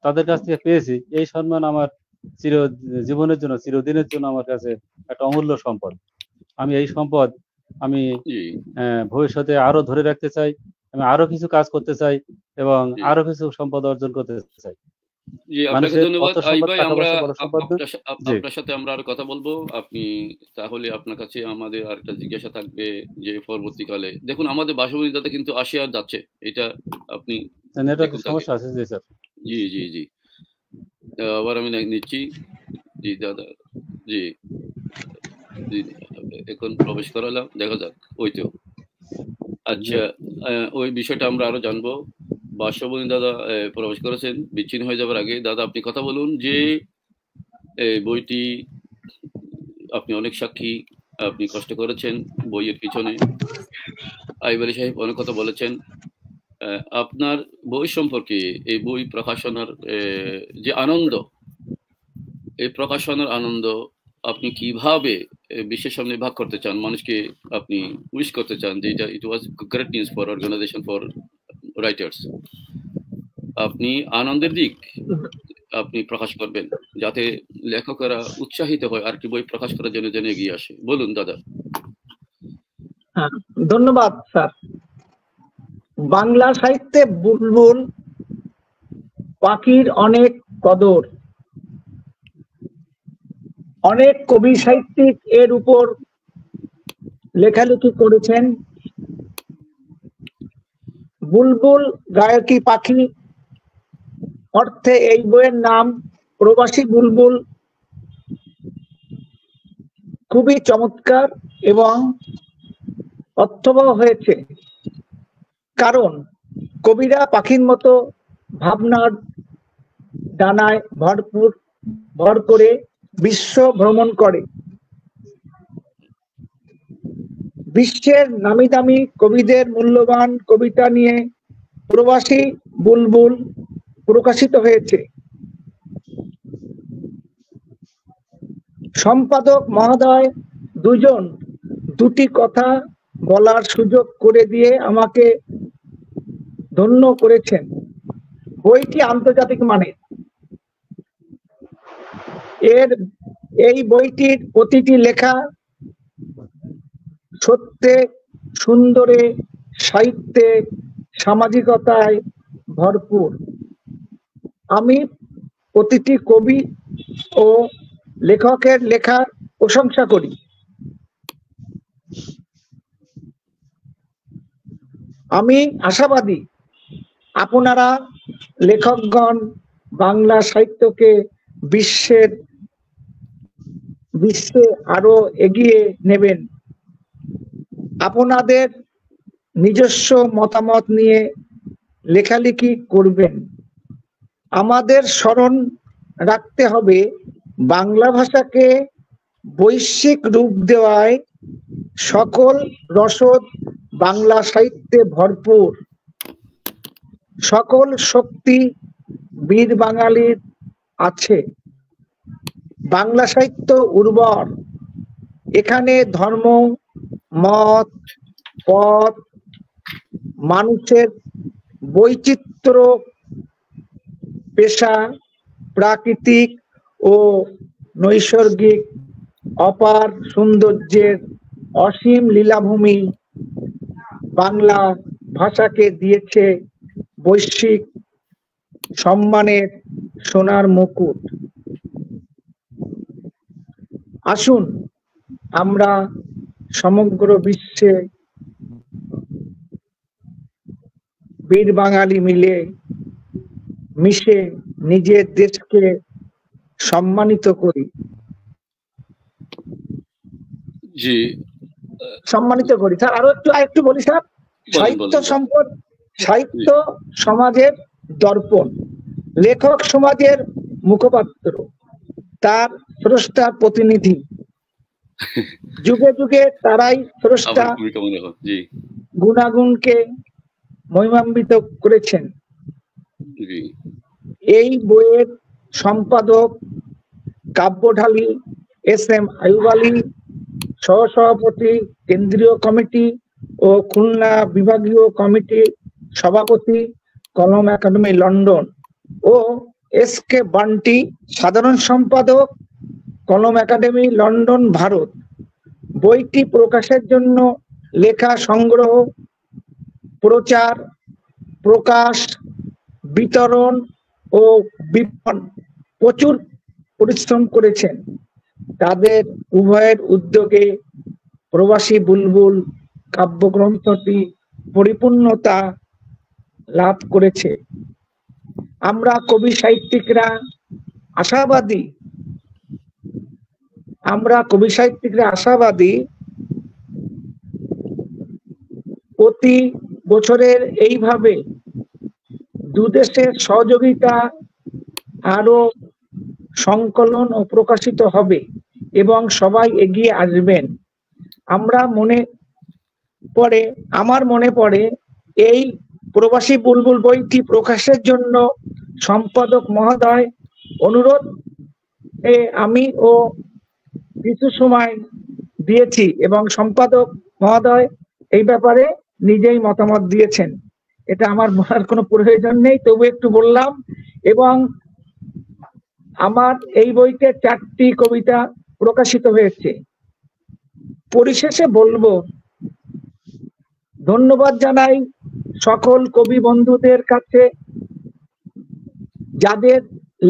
তাদের কাছ থেকে পেয়েছি, এই সম্মান আমার জীবনের জন্য, চিরদিনের জন্য আমার কাছে একটা অমূল্য সম্পদ। আমি এই সম্পদ আমি ভবিষ্যতে আরো ধরে রাখতে চাই, আমি আরো কিছু কাজ করতে চাই এবং আরো কিছু সম্পদ অর্জন করতে চাই। জি, আপনাকে ধন্যবাদ আইব ভাই। আপনার সাথে আমরা আর কথা বলবো। আপনি তাহলে আপনার কাছে আমাদের আরেকটা জিজ্ঞাসা থাকবে যে পরবর্তীকালে দেখুন আমাদের বাসভূমি দাদা কিন্তু আসিয়ার যাচ্ছে, এটা আপনি সমস্যা আছে। জি স্যার। জি জি জি, আবার আমি নিচ্ছি। জি দাদা, জি এখন প্রবেশ করালাম, দেখা যাক। ওই তো, আচ্ছা, ওই বিষয়টা আমরা আরো জানবো। বাসভূমি দাদা প্রবেশ করেছেন বিচ্ছিন্ন হয়ে যাবার আগে। দাদা আপনি কথা বলুন যে বইটি আপনি অনেক সাক্ষী, আপনি কষ্ট করেছেন বইয়ের পিছনে। আইব আলী সাহেব অনেক কথা বলেছেন। আপনার বই সম্পর্কে, এই বই প্রকাশনার যে আনন্দ, এই প্রকাশনার আনন্দ আপনি কিভাবে বিশ্বের সামনে ভাগ করতে চান, মানুষকে আপনি উইশ করতে চান যে it was great news for organisation for writers. আপনি আনন্দের দিক আপনি প্রকাশ করবেন যাতে লেখকেরা উৎসাহিত হয় আর কি বই প্রকাশ করার জন্য যেন এগিয়ে আসে। বলুন দাদা। ধন্যবাদ স্যার। বাংলা সাহিত্যে বুলবুল পাখির অনেক কদর। অনেক কবি সাহিত্যিক এর উপর লেখালেখি করেছেন। বুলবুল গায়কী পাখি অর্থে এই বইয়ের নাম প্রবাসী বুলবুল খুবই চমৎকার এবং অর্থবহ হয়েছে, কারণ কবিরা পাখির মতো ভাবনার ডানায় ভর করে বিশ্ব ভ্রমণ করে। বিশ্বের নামি দামি কবিদের মূল্যবান কবিতা নিয়ে প্রবাসী বুলবুল প্রকাশিত হয়েছে। সম্পাদক মহোদয় দুজন দুটি কথা বলার সুযোগ করে দিয়ে আমাকে ধন্য করেছেন। বইটি আন্তর্জাতিক মানের। এই বইটির প্রতিটি লেখা সত্যে, সুন্দরে, সাহিত্যে, সামাজিকতায় ভরপুর। আমি প্রতিটি কবি ও লেখকের লেখার প্রশংসা করি। আমি আশাবাদী আপনারা লেখকগণ বাংলা সাহিত্যকে বিশ্বে আরো এগিয়ে নেবেন। আপনাদের নিজস্ব মতামত নিয়ে লেখালেখি করবেন। আমাদের স্মরণ রাখতে হবে বাংলা ভাষাকে বৈশ্বিক রূপ দেওয়ায় সকল রসদ বাংলা সাহিত্যে ভরপুর। সকল শক্তি বীর বাঙালির আছে। বাংলা সাহিত্য উর্বর, এখানে ধর্ম, মত, পথ, মানুষের বৈচিত্র্য, পেশা, প্রাকৃতিক ও নৈসর্গিক অপার সৌন্দর্যের অসীম লীলাভূমি বাংলা ভাষাকে দিয়েছে বৈশ্বিক সম্মানের সোনার মুকুট। আসুন আমরা সমগ্র বিশ্বে বীর বাঙালি মিশে নিজের দেশকে সম্মানিত করি। জি, সম্মানিত করি স্যার। আরেকটু বলি স্যার, সাহিত্য সম্পদ, সাহিত্য সমাজের দর্পণ, লেখক সমাজের মুখপাত্র, তার স্রষ্টার প্রতিনিধি। যুগে যুগে তারাই স্রষ্টা গুণাগুণকে মহিমান্বিত করেছেন। এই বইয়ের সম্পাদক কাব্যঢালী এস.এম. আইয়ুব আলী, সহসভাপতি কেন্দ্রীয় কমিটি ও খুলনা বিভাগীয় কমিটি সভাপতি কলম একাডেমি লন্ডন, ও এস.কে. বান্টি, সাধারণ সম্পাদক কলম একাডেমি লন্ডন, ভারত। বইটি প্রকাশের জন্য লেখা সংগ্রহ, প্রচার, প্রকাশ, বিতরণ ও বিপণন প্রচুর পরিশ্রম করেছেন। তাদের উভয়ের উদ্যোগে প্রবাসী বুলবুল কাব্যগ্রন্থটি পরিপূর্ণতা লাভ করেছে। আমরা কবি সাহিত্যিকরা আশাবাদী প্রতি বছরের এইভাবে দুদেশের সহযোগিতা আরো সংকলন ও প্রকাশিত হবে এবং সবাই এগিয়ে আসবেন। আমার মনে পড়ে এই প্রবাসী বুলবুল বইটি প্রকাশের জন্য সম্পাদক মহোদয় অনুরোধ আমি ও কিছু সময় দিয়েছি এবং সম্পাদক মহোদয় এই ব্যাপারে নিজেই মতামত দিয়েছেন। এটা আমার বলার কোনো প্রয়োজন নেই, তবু একটু বললাম। এবং আমার এই বইতে 4টি কবিতা প্রকাশিত হয়েছে। পরিশেষে বলবো, ধন্যবাদ জানাই সকল কবি বন্ধুদের কাছে যাদের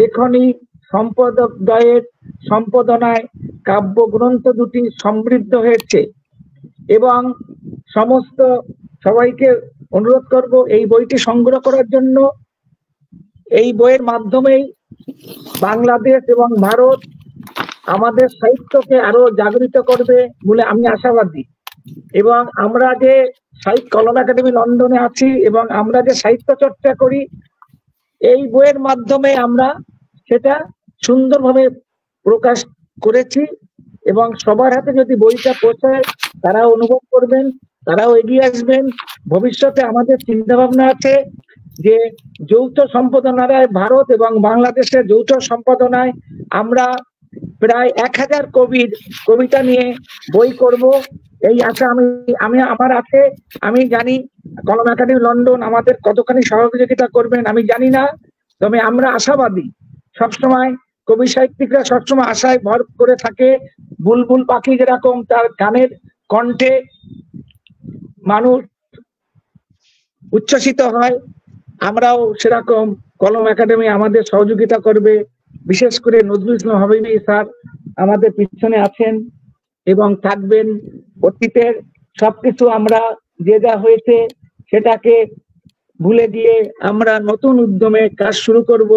লেখনী সম্পাদকদ্বয়ের সম্পাদনায় কাব্যগ্রন্থ দুটি সমৃদ্ধ হয়েছে, এবং সমস্ত সবাইকে অনুরোধ করব এই বইটি সংগ্রহ করার জন্য। এই বইয়ের মাধ্যমেই বাংলাদেশ এবং ভারত আমাদের সাহিত্যকে আরো জাগরিত করবে বলে আমি আশাবাদী। এবং আমরা যে কলম একাডেমি লন্ডনে আছি এবং আমরা যে সাহিত্য চর্চা করি, এই বইয়ের মাধ্যমে আমরা সেটা সুন্দরভাবে প্রকাশ করেছি। এবং সবার হাতে যদি বইটা পৌঁছায়, তারাও অনুভব করবেন, তারাও এগিয়ে আসবেন। ভবিষ্যতে আমাদের চিন্তা ভাবনা আছে যে যৌথ সম্পাদনায় ভারত এবং বাংলাদেশের যৌথ সম্পাদনায় আমরা প্রায় 1000 কবির কবিতা নিয়ে বই করব, এই আশা আমার আছে। আমি জানি কলম একাডেমি লন্ডন আমাদের কতখানি সহযোগিতা করবেন আমি জানি না, তবে আমরা আশাবাদী। সবসময় কবি সাহিত্যিকরা সবসময় আশায় ভর করে থাকে। বুলবুল পাখি যেরকম তার গানের কণ্ঠে মানুষ উচ্ছ্বসিত হয়, আমরাও সেরকম কলম একাডেমি আমাদের সহযোগিতা করবে। বিশেষ করে নজরুল ইসলাম হাবিবি স্যার আমাদের পিছনে আছেন এবং থাকবেন। অতীতের সবকিছু আমরা যে যা হয়েছে সেটাকে ভুলে গিয়ে আমরা নতুন উদ্যমে কাজ শুরু করব।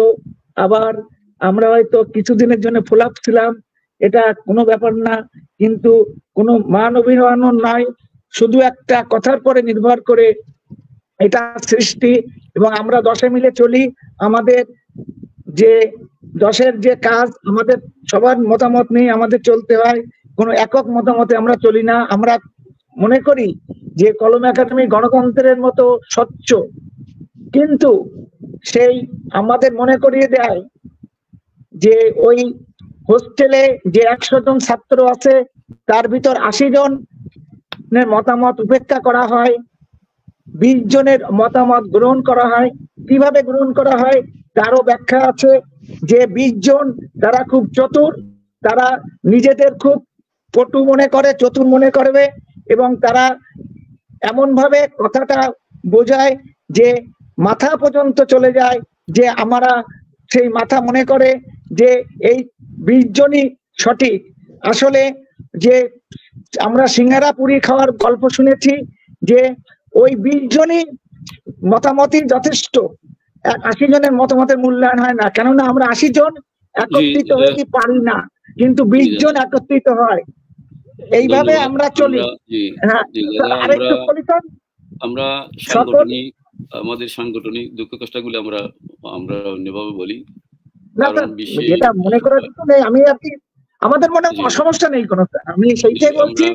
আবার আমরা হয়তো কিছুদিনের জন্য ফোলাপ ছিলাম, এটা কোনো ব্যাপার না, কিন্তু কোনো মান অভিমানও নয়, শুধু একটা কথার পরে নির্ভর করে এটা সৃষ্টি। এবং আমরা 10 মিলে চলি। আমাদের যে 10-এর যে কাজ, আমাদের সবার মতামত নেই, আমাদের চলতে হয়, কোনো একক মতামতে আমরা চলি না। আমরা মনে করি যে কলম একাডেমি গণতন্ত্রের মতো স্বচ্ছ, কিন্তু সেই আমাদের মনে করিয়ে দেয় যে ওই হোস্টেলে যে 100 জন ছাত্র আছে তার ভিতর 80 জনের মতামত উপেক্ষা করা হয়, 20 জনের মতামত গ্রহণ করা হয়। কিভাবে গ্রহণ করা হয় তারও ব্যাখ্যা আছে, যে 20 জন তারা খুব চতুর, তারা নিজেদের খুব পটু মনে করে, চতুর মনে করবে, এবং তারা এমন ভাবে কথাটা বোঝায় যে মাথা পর্যন্ত চলে যায়, যে আমরা সেই মাথা মনে করে যে এই 20 জনই সঠিক। আসলে যে আমরা সিঙ্গারা পুরি খাওয়ার গল্প শুনেছি, যে ওই 20 জনই মতামতই যথেষ্ট, 80 জনের মতামতের মূল্যায়ন হয় না, কেননা আমরা 80 জন একত্রিত হতে পারি না, কিন্তু 20 জন একত্রিত হয়। এইভাবে আমরা চলি। হ্যাঁ, আরেকটু বলি তো, আমরা সাংগঠনিক, আমাদের সাংগঠনিক দুঃখ কষ্টগুলো আমরা অন্যভাবে বলি। যেটা মনে করার কিছু নেই, আমি আর কি আমাদের মনে সমস্যা নেই কোনো, আমি সেইটাই বলছি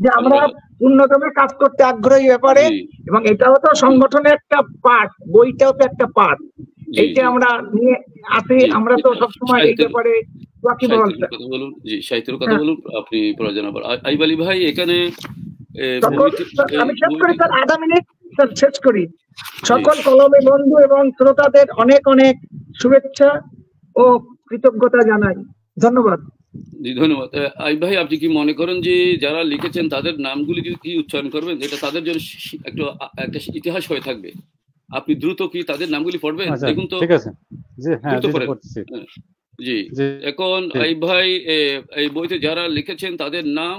যে আমরা উন্নতমে কাজ করতে আগ্রহী ব্যাপারে, এবং এটাও তো সংগঠনের একটা পার্ট, বইটাও তো একটা পার্ট, এইটা আমরা নিয়ে আসি, আমরা তো সবসময় এই ব্যাপারে সাহিত্যের কথা বলুন আপনি প্রয়োজন। আবার আইব আলী ভাই এখানে আমি শেষ করি স্যার, আধা মিনিট শেষ করি। সকল কলমে বন্ধু এবং শ্রোতাদের অনেক অনেক শুভেচ্ছা ও কৃতজ্ঞতা জানাই। ধন্যবাদ। জি ধন্যবাদ। আইব ভাই, আপনি কি মনে করেন যে যারা লিখেছেন তাদের নামগুলি কি উচ্চারণ করবেন? এটা তাদের জন্য একটা ইতিহাস হয়ে থাকবে। আপনি দ্রুত কি তাদের নামগুলি পড়বেন? দেখুন তো। ঠিক আছে, জি হ্যাঁ পড়ছি। জি, এখন আইব ভাই এই বইতে যারা লিখেছেন তাদের নাম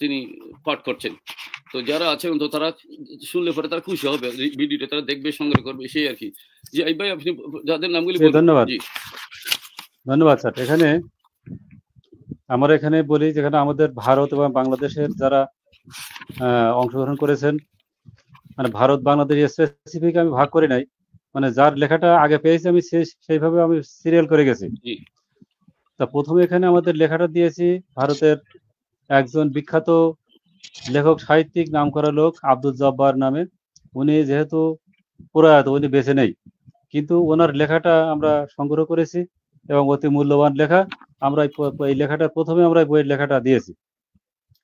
তিনি পাঠ করছেন। তো যারা আছেন তো তারা শুনলে পরে তারা খুশি হবে, ভিডিওটা তারা দেখবে, সংগ্রহ করবে, সেই আর কি। জি আইব ভাই, আপনি যাদের নামগুলি বলুন। ধন্যবাদ। ধন্যবাদ স্যার। আমরা এখানে বলি, যেখানে আমাদের ভারত এবং বাংলাদেশের যারা অংশগ্রহণ করেছেন, মানে ভারত বাংলাদেশ স্পেসিফিক আমি ভাগ করি নাই, মানে যার লেখাটা আগে পেয়েছি আমি সেইভাবে আমি সিরিয়াল করে গেছি। তা প্রথমে এখানে আমাদের লেখাটা দিয়েছি ভারতের একজন বিখ্যাত লেখক, সাহিত্যিক, নামকরা লোক আব্দুল জব্বার নামে। উনি যেহেতু প্রয়াত, উনি বেঁচে নেই, কিন্তু ওনার লেখাটা আমরা সংগ্রহ করেছি এবং অতি মূল্যবান লেখা। আমরা এই লেখাটা প্রথমে আমরা বইয়ের লেখাটা দিয়েছি।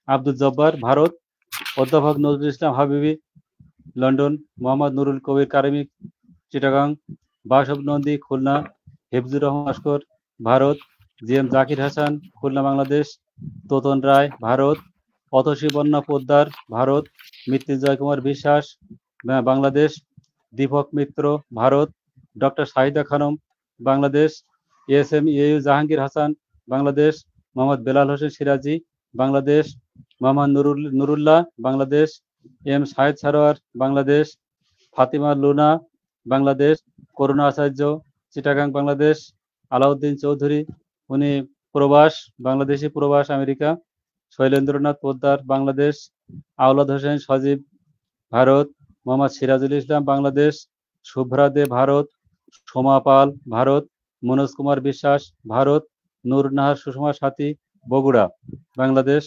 আব্দুল জব্বার, ভারত। অধ্যাপক Nazrul Islam Habibi, London. Mohammad Nurul Kabir Karimi, Chittagong. Basab Nandi, Khulna. Hifzur Rahman Laskar, Bharat. GM Zakir Hasan, Khulna, Bangladesh. Totan Roy, Bharat. Atasi Bonna Poddar, Bharat. Mrityunjoy Kumar Biswas, Bangladesh. Dipak Mitra, Bharat. Doctor Shahida Khanam, Bangladesh. ASM U Jahangir Hasan, Bangladesh. Mohammad Belal Hossain Siraji, Bangladesh. Mohammad Nurullah, Bangladesh. M Shahed Sarwar, Bangladesh. Fatima Luna, Bangladesh. Karuna Acharya, Chittagong, Bangladesh. Alauddin Chowdhury, উনি প্রবাস, বাংলাদেশি প্রবাস, আমেরিকা। শৈলেন্দ্রনাথ পোদ্দার, বাংলাদেশ। আওলাদ হোসেন সজীব, ভারত। মোহাম্মদ সিরাজুল ইসলাম, বাংলাদেশ। শুভ্রা দে, ভারত। সোমা পাল, ভারত। মনোজ কুমার বিশ্বাস, ভারত। নূর নাহার সুষমা সাথী, বগুড়া, বাংলাদেশ।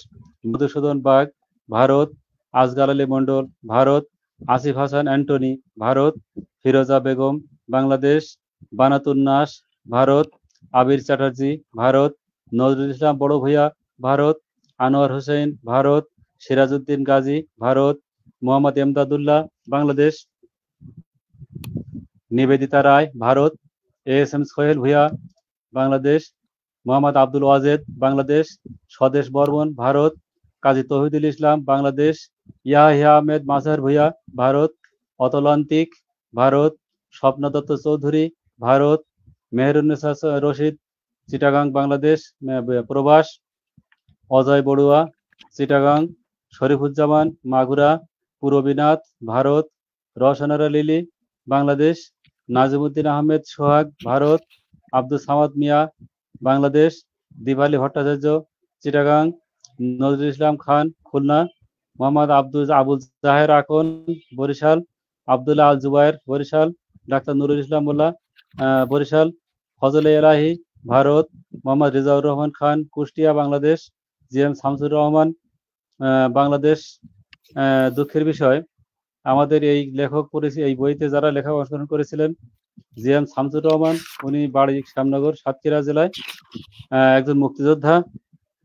মধুসূদন বাগ, ভারত। আজগার আলী মন্ডল, ভারত। আসিফ হাসান অ্যান্টনি, ভারত। ফিরোজা বেগম, বাংলাদেশ। বানাতুন্নাস, ভারত। আবির চ্যাটার্জি, ভারত। নজরুল ইসলাম বড় ভূঁইয়া, ভারত। আনোয়ার হোসেন, ভারত। সিরাজউদ্দিন গাজী, ভারত। মোহাম্মদ এমদাদুল্লাহ, বাংলাদেশ। নিবেদিতা রায়, ভারত। এএসএম সোহেল ভূঁইয়া, বাংলাদেশ। মোহাম্মদ আব্দুল ওয়াজেদ, বাংলাদেশ। স্বদেশ বর্মন, ভারত। কাজী তৌহিদুল ইসলাম, বাংলাদেশ। ইয়াহিয়া আহমেদ মাজহার ভূঁইয়া, ভারত। অতলান্তিক, ভারত। স্বপ্ন দত্ত চৌধুরী, ভারত। মেহেরুন্নেসা রশিদ, চিটাগাং, বাংলাদেশ, প্রবাস। অজয় বড়ুয়া, চিটাগাং। শরীফুজ্জামান, মাগুরা, পুরবীনাথ, ভারত। রওশনারা লিলি, বাংলাদেশ। নাজিমুদ্দিন আহমেদ সোহাগ, ভারত। আব্দুল সামাদ মিয়া, বাংলাদেশ। দিবালী ভট্টাচার্য, চিটাগাং। নজরুল ইসলাম খান, খুলনা। মোহাম্মদ আবুল জাহের আকন, বরিশাল। আবদুল্লাহ আল জুবায়ের, বরিশাল। ডাক্তার নুরুল ইসলাম মোল্লা, বরিশাল। ফজলে এলাহি, ভারত। মোহাম্মদ রিজাউর রহমান খান, কুষ্টিয়া, বাংলাদেশ। জিএম শামসুর রহমান, বাংলাদেশ। দুঃখের বিষয়, আমাদের এই লেখক এই বইতে যারা লেখা অংশগ্রহণ করেছিলেন জিএম শামসুর রহমান, উনি বাড়ি শ্যামনগর, সাতক্ষীরা জেলায়, একজন মুক্তিযোদ্ধা।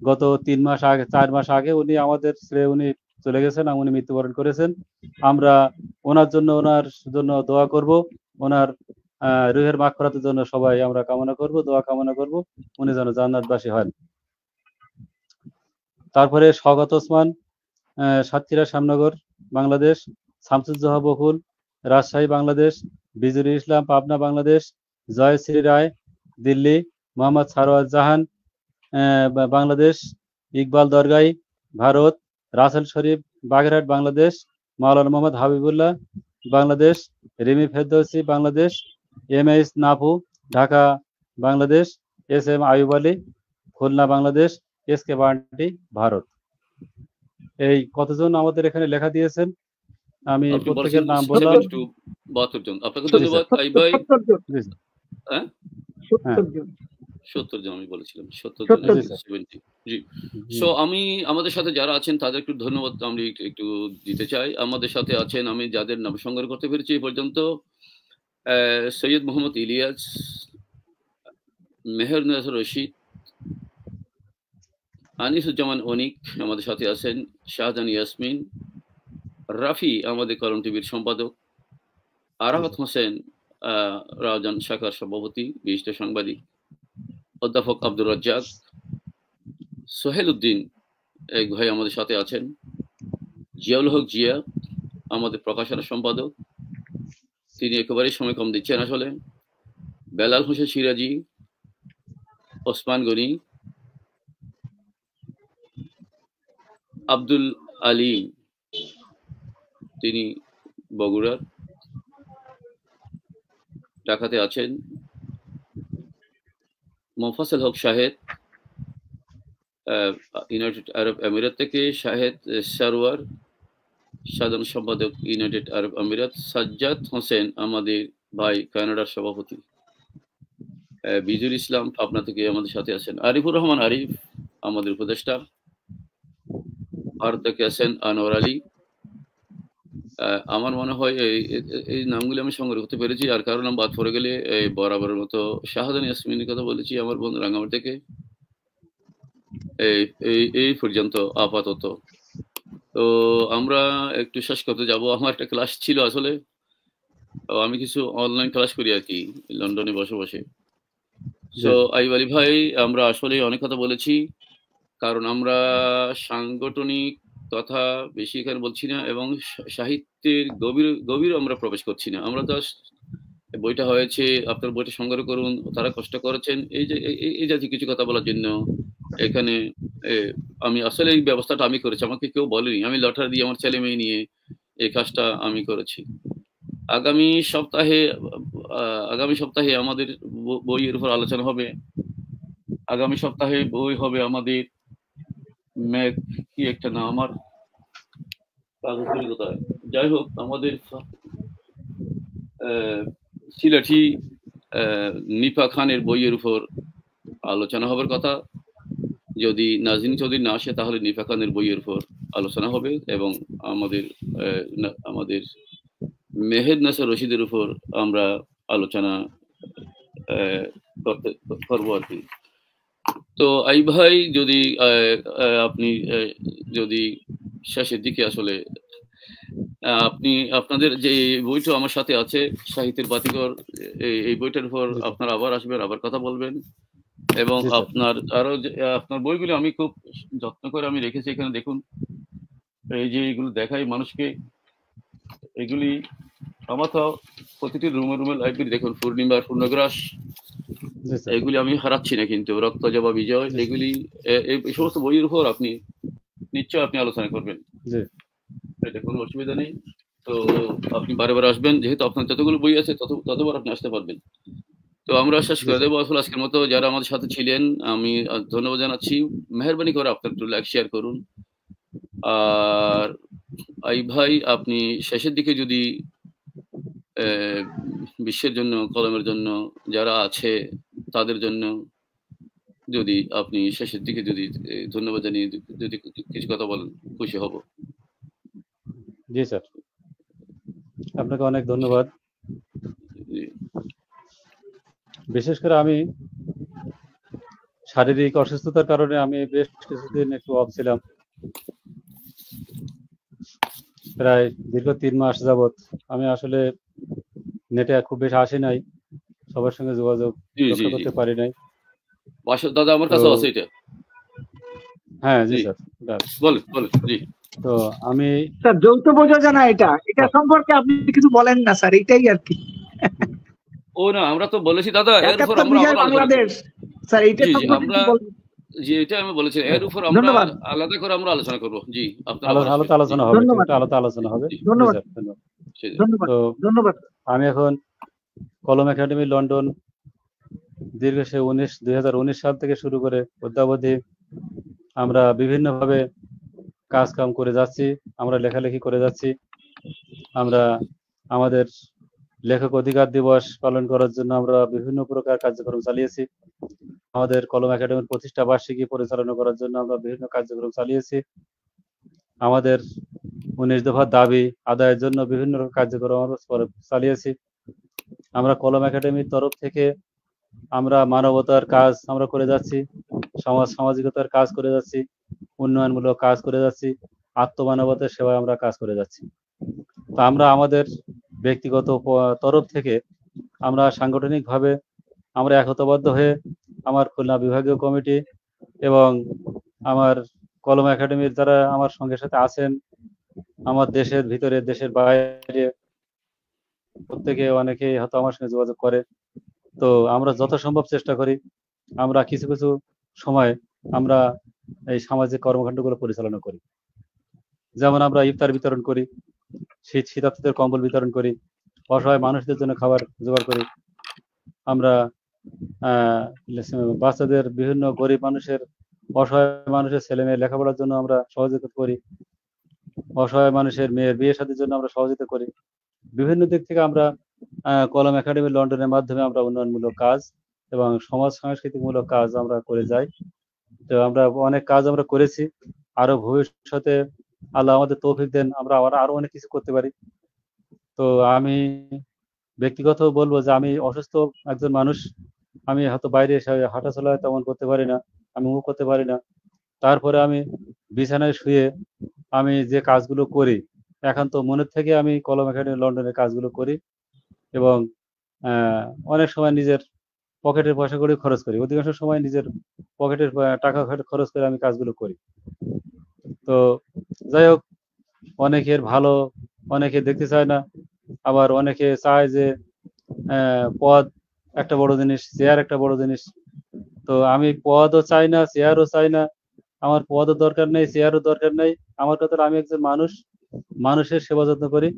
গত 4 মাস আগে উনি আমাদের ছেড়ে উনি চলে গেছেন, উনি মৃত্যুবরণ করেছেন। আমরা ওনার জন্য দোয়া করব, ওনার রুহের মাগফিরাতের জন্য সবাই আমরা কামনা করব, দোয়া কামনা করব, উনি যেন জান্নাতবাসী হন। তারপরে Shawkat Osman, Satkhira Shyamnagar, Bangladesh, Shamsuzzoha Bakul, Rajshahi, Bangladesh, Bijuri Islam, Pabna, Bangladesh, Joyshree Roy, Delhi, Mohammad Sarwar Jahan, Bangladesh, Iqbal Dargai, Bharat, Rasel Sharif, Bagerhat, Bangladesh, Maulana Mohammad Habibullah, Bangladesh, Rimi Ferdousi, Bangladesh, MS Nafu, Dhaka, Bangladesh, SM Ayub Ali, Khulna, Bangladesh, SK Bunty, Bharat. এই কতজন আমাদের এখানে লেখা দিয়েছেন, আমি প্রত্যেকের নাম বললাম। 72 জন। আপনাকে ধন্যবাদ আইব ভাই। 70 জন। হ্যাঁ 70 জন। 70 জন আমি বলেছিলাম, 70 জন। 70 জি। সো আমি আমাদের সাথে যারা আছেন তাদের একটু ধন্যবাদ আমি একটু দিতে চাই। আমাদের সাথে আছেন, আমি যাদের নাম সংগ্রহ করতে পেরেছি এই পর্যন্ত, সৈয়দ মোহাম্মদ ইলিয়াস, মেহের নাজর রশিদ, আনিসুজ্জামান অনিক আমাদের সাথে আছেন, শাহজাহান ইয়াসমিন, রাফি আমাদের করণ টিভির সম্পাদক, আরাফাত হোসেন রাউজান শাখার সভাপতি, বিশিষ্ট সাংবাদিক, অধ্যাপক আব্দুর রাজ্জাক, সোহেল উদ্দিন এক ভাই আমাদের সাথে আছেন, জিয়াউল হক জিয়া আমাদের প্রকাশনা সম্পাদক, তিনি একেবারেই সময় কম দিচ্ছেন আসলে, বেলাল হোসেন সিরাজি, ওসমান গনি, আব্দুল আলিম তিনি বগুড়ার, ঢাকাতে আছেন, মোফাসেল হক শাহেদ ইউনাইটেড আরব আমিরাত থেকে, শাহেদ সারোয়ার সাধারণ সম্পাদক ইউনাইটেড আরব আমিরাত, সাজ্জাদ হোসেন আমাদের ভাই কানাডার সভাপতি, বিজুল ইসলাম পাবনা থেকে আমাদের সাথে আছেন, আরিফুর রহমান আরিফ আমাদের উপদেষ্টা, ভারত থেকে আছেন আনোয়ার আলী। আমার মনে হয় এই নামগুলি আমি সংগ্রহ করতে পেরেছি, আর কারো নাম বাদ পড়ে গেলে বরাবরের মতো শাহাদান ইয়াসমিনের কথা বলেছি, আমার বন্ধু রাঙ্গামাটি থেকে। এই পর্যন্ত আপাতত। তো আমরা একটু শেষ করতে যাব। আমার একটা ক্লাস ছিল আসলে, আমি কিছু অনলাইন ক্লাস করি আর কি লন্ডনে বসে বসে। সো আইব আলী ভাই, আমরা আসলে অনেক কথা বলেছি, কারণ আমরা সাংগঠনিক কথা বেশি এখানে বলছি না এবং সাহিত্যের গভীর আমরা প্রবেশ করছি না। আমরা জাস্ট বইটা হয়েছে, আপনার বইটা সংগ্রহ করুন, তারা কষ্ট করেছেন, এই জাতীয় কিছু কথা বলার জন্য এখানে আমি আসলে এই ব্যবস্থাটা আমি করেছি, আমাকে কেউ বলেনি, আমি লটারি দিয়ে আমার ছেলে মেয়ে নিয়ে এই কাজটা আমি করেছি। আগামী সপ্তাহে আমাদের বইয়ের উপর আলোচনা হবে। আগামী সপ্তাহে বই হবে আমাদের কি একটা নাম আমার কাগজের কোথায়, যাই হোক আমাদের সিলেটি নিপা খানের বইয়ের উপর আলোচনা হবার কথা। যদি নাজিন চৌধুরী না আসে তাহলে নিপা খানের বইয়ের উপর আলোচনা হবে এবং আমাদের মেহের নাসর রশিদের উপর আমরা আলোচনা করবো আর কি। তো আই ভাই, যদি আপনি যদি শেষের দিকে আসলে আপনি আপনাদের যে বইটা আমার সাথে আছে সাহিত্যের বাতিঘর, এই বইটার উপর আপনারা আবার আসবেন, আবার কথা বলবেন এবং আপনার আরো আপনার বইগুলো আমি খুব যত্ন করে আমি রেখেছি এখানে দেখুন। এই যে এগুলো দেখাই মানুষকে, এগুলি আমার তো প্রতিটি রুমে লাইব্রেরি দেখুন, পূর্ণিমার পূর্ণগ্রাস, এগুলি আমি হারাচ্ছি না কিন্তু, রক্ত জবা বিজয়, এগুলি এই সমস্ত বইয়ের উপর আপনি নিশ্চয় আপনি আলোচনা করবেন, এটা কোনো অসুবিধা নেই। তো আপনি বারে বারে আসবেন, যেহেতু আপনার যতগুলো বই আছে ততবার আপনি আসতে পারবেন। তো আমরা শেষ করে দেবো আসলে আজকের মতো। যারা আমাদের সাথে ছিলেন আমি ধন্যবাদ জানাচ্ছি। মেহরবানি করে আপনার একটু লাইক শেয়ার করুন। আর আই ভাই, আপনি শেষের দিকে যদি বিশ্বের জন্য, কলমের জন্য যারা আছে তাদের জন্য যদি আপনি শেষের দিকে যদি ধন্যবাদ জানিয়ে যদি কিছু কথা বলেন, খুশি হব। জি স্যার, আপনাকে অনেক ধন্যবাদ। বিশেষ করে আমি শারীরিক অসুস্থতার কারণে আমি বেশ কিছুদিন একটু অফ ছিলাম, প্রায় দীর্ঘ 3 মাস যাবত আমি আসলে নেটে খুব বেশি আসি নাই, সবার সঙ্গে যোগাযোগ জি জি রক্ষা জি করতে পারি নাই। দাদা আমার তো কাছে আছে এটা। হ্যাঁ, জি জি স্যার, বলেন বলেন জি। তো আমি স্যার যৌথ প্রযোজনা এটা সম্পর্কে আপনি কিছু বলেন না স্যার, এটাই আর কি। ও না, আমরা তো বলেছি দাদা, এর উপর একাত্তর আমরা বিজয় আবার আলোচনা করব। বাংলাদেশ, স্যার এইটা জি জি সম্পর্কে আমরা কি বলবেন? জি এটা আমি বলেছি, এর উপর আমরা ধন্যবাদ আলাদা করে আমরা আলোচনা করব। জি আপনারা আবার আলাদা আসবেন। জি আলোচনা হবে, ধন্যবাদ একটু আলাদা আলোচনা হবে। জি জি ধন্যবাদ স্যার, ধন্যবাদ। সেই ধন্যবাদ তো ধন্যবাদ। আমি এখন কলম একাডেমি লন্ডন দীর্ঘ সে 2019 সাল থেকে শুরু করে অদ্যাবধি আমরা বিভিন্নভাবে কাজ কাম করে যাচ্ছি, আমরা লেখালেখি করে যাচ্ছি। আমরা আমাদের লেখক অধিকার দিবস পালন করার জন্য আমরা বিভিন্ন প্রকার কার্যক্রম চালিয়েছি। আমাদের কলম একাডেমির প্রতিষ্ঠা বার্ষিকী পরিচালনা করার জন্য আমরা বিভিন্ন কার্যক্রম চালিয়েছি। আমাদের 19 দফার দাবি আদায়ের জন্য বিভিন্ন কার্যক্রম আমরা চালিয়েছি। আমরা কলম একাডেমির তরফ থেকে আমরা মানবতার কাজ আমরা করে যাচ্ছি, সামাজিকতার কাজ করে যাচ্ছি, উন্নয়নমূলক কাজ করে যাচ্ছি, আত্মমানবতার সেবায় আমরা কাজ করে যাচ্ছি। তো আমরা আমাদের ব্যক্তিগত তরফ থেকে আমরা সাংগঠনিকভাবে আমরা একতাবদ্ধ হয়ে আমার খুলনা বিভাগীয় কমিটি এবং আমার কলম একাডেমির যারা আমার সঙ্গে সাথে আছেন, আমার দেশের ভিতরে দেশের বাইরে প্রত্যেকে অনেকেই হয়তো আমার সঙ্গে যোগাযোগ করে। তো আমরা যত সম্ভব চেষ্টা করি, আমরা কিছু কিছু সময় আমরা এই সামাজিক কর্মকাণ্ডগুলো পরিচালনা করি। যেমন আমরা ইফতার বিতরণ করি, শীতার্থীদের কম্বল বিতরণ করি, অসহায় মানুষদের জন্য খাবার জোগাড় করি। আমরা বাচ্চাদের বিভিন্ন গরিব মানুষের, অসহায় মানুষের ছেলে মেয়ে লেখাপড়ার জন্য আমরা সহযোগিতা করি, অসহায় মানুষের মেয়ের বিয়ে শাদীর জন্য আমরা সহযোগিতা করি। বিভিন্ন দিক থেকে আমরা কলম একাডেমি লন্ডনের মাধ্যমে আমরা উন্নয়নমূলক কাজ এবং সমাজ সাংস্কৃতিক মূলক কাজ আমরা করে যাই। তো আমরা অনেক কাজ আমরা করেছি, আরো ভবিষ্যতে আল্লাহ আমাদের তৌফিক দেন আমরা আরো অনেক কিছু করতে পারি। তো আমি ব্যক্তিগত বলবো যে আমি অসুস্থ একজন মানুষ, আমি হয়তো বাইরে এসে হাঁটাচলা তেমন করতে পারি না, আমি মুভ করতে পারি না। তারপরে আমি বিছানায় শুয়ে আমি যে কাজগুলো করি, একান্ত মনের থেকে আমি কলম একাডেমি লন্ডনের কাজগুলো করি এবং অনেক সময় নিজের পকেটের পয়সা করে খরচ করি, অধিকাংশ সময় নিজের পকেটের টাকা খরচ করে আমি কাজগুলো করি। তো যাই হোক, অনেকের ভালো অনেকে দেখতে চায় না, আবার অনেকে চায় যে পদ একটা বড় জিনিস, চেয়ার একটা বড় জিনিস। তো আমি পদও চাই না, চেয়ারও চাই না, আমার পদও দরকার নেই, চেয়ারও দরকার নেই। আমার কথা আমি একজন মানুষ, মানুষের সেবা যত্ন করি,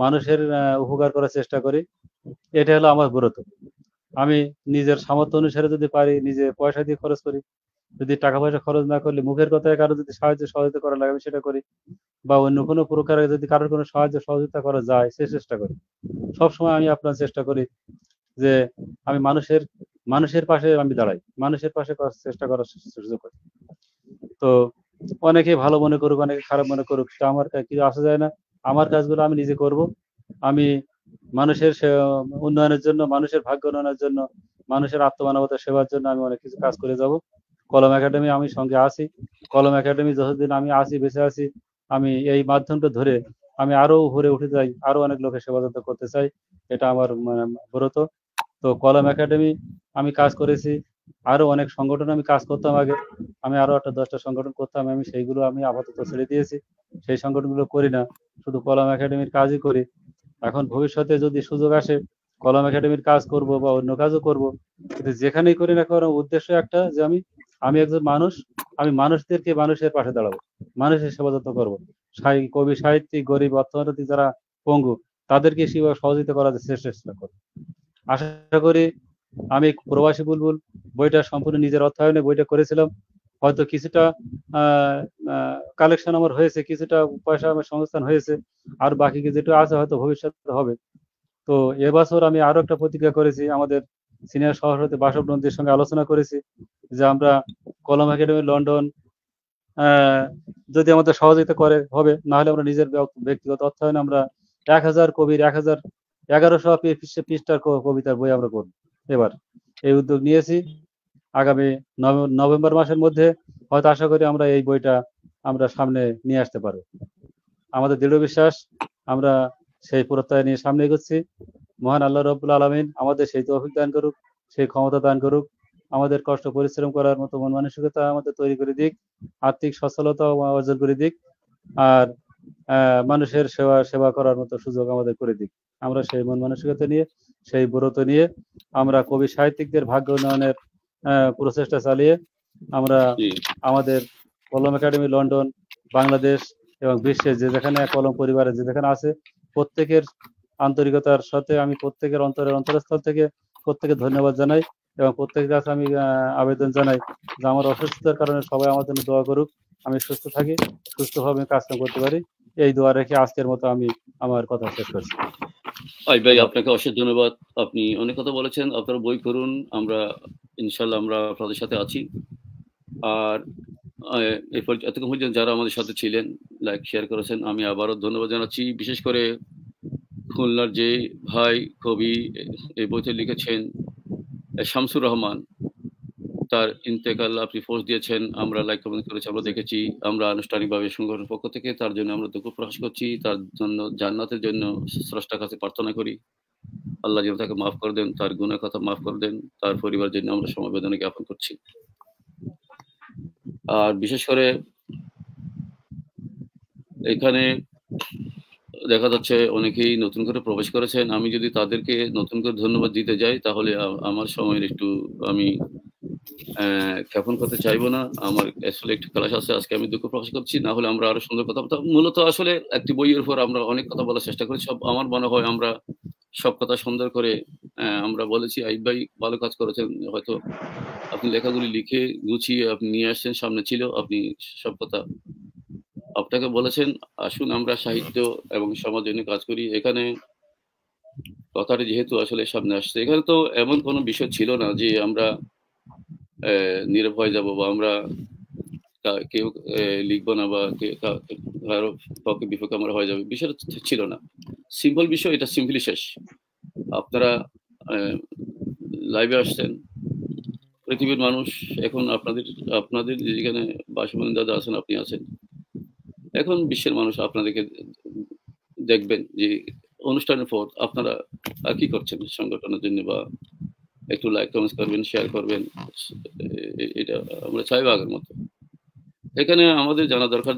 মানুষের উপকার করার চেষ্টা করি, এটা হলো আমার ব্রত। আমি নিজের সামর্থ্য অনুসারে যদি পারি নিজে পয়সা দিয়ে খরচ করি, যদি টাকা পয়সা খরচ না করলে মুখের কথায় কারো যদি সহযোগিতা করা লাগে আমি সেটা করি, বা অন্য কোনো প্রকারে যদি কারোর কোনো সহযোগিতা করা যায় সে চেষ্টা করি। সবসময় আমি আপনার চেষ্টা করি যে আমি মানুষের পাশে আমি দাঁড়াই, মানুষের পাশে চেষ্টা করার সুযোগ করি। তো অনেকে ভালো মনে করুক, অনেকে খারাপ মনে করুক, সেটা আমার কিছু আসা যায় না। আমার কাজগুলো আমি নিজে করব। আমি মানুষের উন্নয়নের জন্য, মানুষের ভাগ্য উন্নয়নের জন্য, মানুষের আত্মমানবতার সেবার জন্য আমি অনেক কিছু কাজ করে যাব। কলম একাডেমি আমি সঙ্গে আছি, কলম একাডেমি যতদিন আমি আছি, বেঁচে আছি, আমি এই মাধ্যমটা ধরে আমি আরো উপরে উঠে যাই, আরো অনেক লোকের সেবা যত্ন করতে চাই, এটা আমার ব্রত। তো কলম একাডেমি আমি কাজ করেছি, আরো অনেক সংগঠন আমি কাজ করতাম আগে, আমি আরো 8-10টা সংগঠন করতাম, আমি সেইগুলো আমি আপাতত ছেড়ে দিয়েছি, সেই সংগঠনগুলো করি না, শুধু কলম একাডেমির কাজই করি। এখন ভবিষ্যতে যদি সুযোগ আসে কলম একাডেমির কাজ করব বা অন্য কাজও করব, কিন্তু যেখানেই করি না কারণ উদ্দেশ্য একটা যে আমি একজন মানুষ, আমি মানুষদেরকে মানুষের পাশে দাঁড়াবো, মানুষের সেবা যত্ন করবো, কবি সাহিত্যিক গরিব অর্থনৈতিক যারা পঙ্গু তাদেরকে সেবা সহযোগিতা করার চেষ্টা করবো। আশা করি আমি প্রবাসী বুলবুল বইটা সম্পূর্ণ নিজের অর্থায়নে বইটা করেছিলাম, হয়তো কিছুটা কালেকশন আমার হয়েছে, কিছুটা পয়সা আমার সংস্থান হয়েছে, আর বাকি যেটা আছে হয়তো ভবিষ্যতে হবে। তো এবছর আমি আরো একটা প্রতিজ্ঞা করেছি, আমাদের সিনিয়র সভাপতি বাসব নন্দীর সঙ্গে আলোচনা করেছি যে আমরা কলম একাডেমি লন্ডন যদি আমাদের সহযোগিতা করে হবে, না হলে আমরা নিজের ব্যক্তিগত অর্থায়নে আমরা 1000 কবির 1111 পৃষ্ঠার কবিতার বই আমরা করবো এবার। এই উদ্যোগ নিয়েছি। আগামী নভেম্বর মাসের মধ্যে হয়তো আশা করি আমরা এই বইটা আমরা সামনে নিয়ে আসতে পারবো। আমাদের দৃঢ় বিশ্বাস, আমরা সেই প্রত্যয় নিয়ে সামনে এগোচ্ছি। মহান আল্লাহ রাব্বুল আলামিন আমাদের সেই তৌফিক দান করুক, সেই ক্ষমতা দান করুক, আমাদের কষ্ট পরিশ্রম করার মতো মন মানসিকতা আমাদের তৈরি করে দিক, আর্থিক সচ্ছলতা অর্জন করে দিক, আর মানুষের সেবা করার মতো সুযোগ আমাদের করে দিক। আমরা সেই মন মানসিকতা নিয়ে, সেই ব্রত নিয়ে আমরা কবি সাহিত্যিকদের ভাগ্য উন্নয়নের প্রচেষ্টা চালিয়ে আমরা আমাদের কলম একাডেমি লন্ডন, বাংলাদেশ এবং বিশ্বের যে যেখানে কলম পরিবারের যে যেখানে আছে প্রত্যেকের আন্তরিকতার সাথে আমি প্রত্যেকের অন্তরস্থল থেকে প্রত্যেকে ধন্যবাদ জানাই এবং প্রত্যেকের কাছে আমি আবেদন জানাই যে আমার অসুস্থতার কারণে সবাই আমার জন্য দোয়া করুক, আমি সুস্থ থাকি, সুস্থভাবে কাজকাম করতে পারি। এই দোয়া রেখে আজকের মতো আমি আমার কথা শেষ করছি। ভাই আপনাকে অশেষ ধন্যবাদ। আপনি অনেক কথা বলেছেন। আপনারা বই করুন, আমরা ইনশাল্লাহ আমরা আপনাদের সাথে আছি। আর এরপর এতক্ষণ পর্যন্ত যারা আমাদের সাথে ছিলেন, লাইক শেয়ার করেছেন, আমি আবারও ধন্যবাদ জানাচ্ছি। বিশেষ করে খুলনার যে ভাই কবি এই বইতে লিখেছেন শামসুর রহমান, তার ইন্তেকাল আপনি পোস্ট দিয়েছেন, আমরা লাইক কমেন্ট করেছি, আমরা দেখেছি। আমরা আনুষ্ঠানিকভাবে সংগঠনের পক্ষ থেকে তার জন্য আমরা দুঃখ প্রকাশ করছি। তার জন্য জান্নাতের জন্য স্রষ্টার কাছে প্রার্থনা করি, আল্লাহ যেন তাকে মাফ করে দেন, তার গুনার কথা মাফ করে দেন। তার পরিবারের জন্য আমরা সমবেদনা জ্ঞাপন করছি। আর বিশেষ করে এখানে দেখা যাচ্ছে অনেকেই নতুন করে প্রবেশ করেছেন। আমি যদি তাদেরকে নতুন করে ধন্যবাদ দিতে যাই তাহলে আমার সময়ের একটু আমি জ্ঞাপন করতে চাইবো না। আমার আসলে একটু ক্লাস আছে, আজকে আমি দুঃখ প্রকাশ করছি। না হলে আমরা আরো সুন্দর কথা বলতাম। মূলত আসলে একটি বইয়ের উপর আমরা অনেক কথা বলার চেষ্টা করি। আমার মনে হয় আমরা সব কথা সুন্দর করে আমরা বলেছি। আইব ভাই ভালো কাজ করেছেন, হয়তো আপনি লেখাগুলি লিখে গুছিয়ে আপনি নিয়ে আসছেন, সামনে ছিল, আপনি সব কথা আপনাকে বলেছেন। আসুন আমরা সাহিত্য এবং সমাজ নিয়ে কাজ করি। এখানে কথাটা যেহেতু আসলে সামনে আসছে, এখানে তো এমন কোনো বিষয় ছিল না যে আমরা নীরব হয়ে যাব বা আমরা কেউ লিখবো না বা কারো পক্ষে বিপক্ষে আমরা হয়ে যাবে, বিষয়টা ছিল না। সিম্পল বিষয়, এটা সিম্পলি শেষ। আপনারা লাইভে আসছেন, পৃথিবীর মানুষ এখন আপনাদের যেখানে বাসমান দাদা আছেন, আপনি আছেন, এখন বিশ্বের মানুষ আপনাদেরকে দেখবেন যে অনুষ্ঠানের পর আপনারা কি করছেন সংগঠনের জন্য, বা একটু লাইক কমেন্ট করবেন, শেয়ার করবেন। এটা আমরা চাইবো আগের মতো। এখানে আমাদের জানা দরকার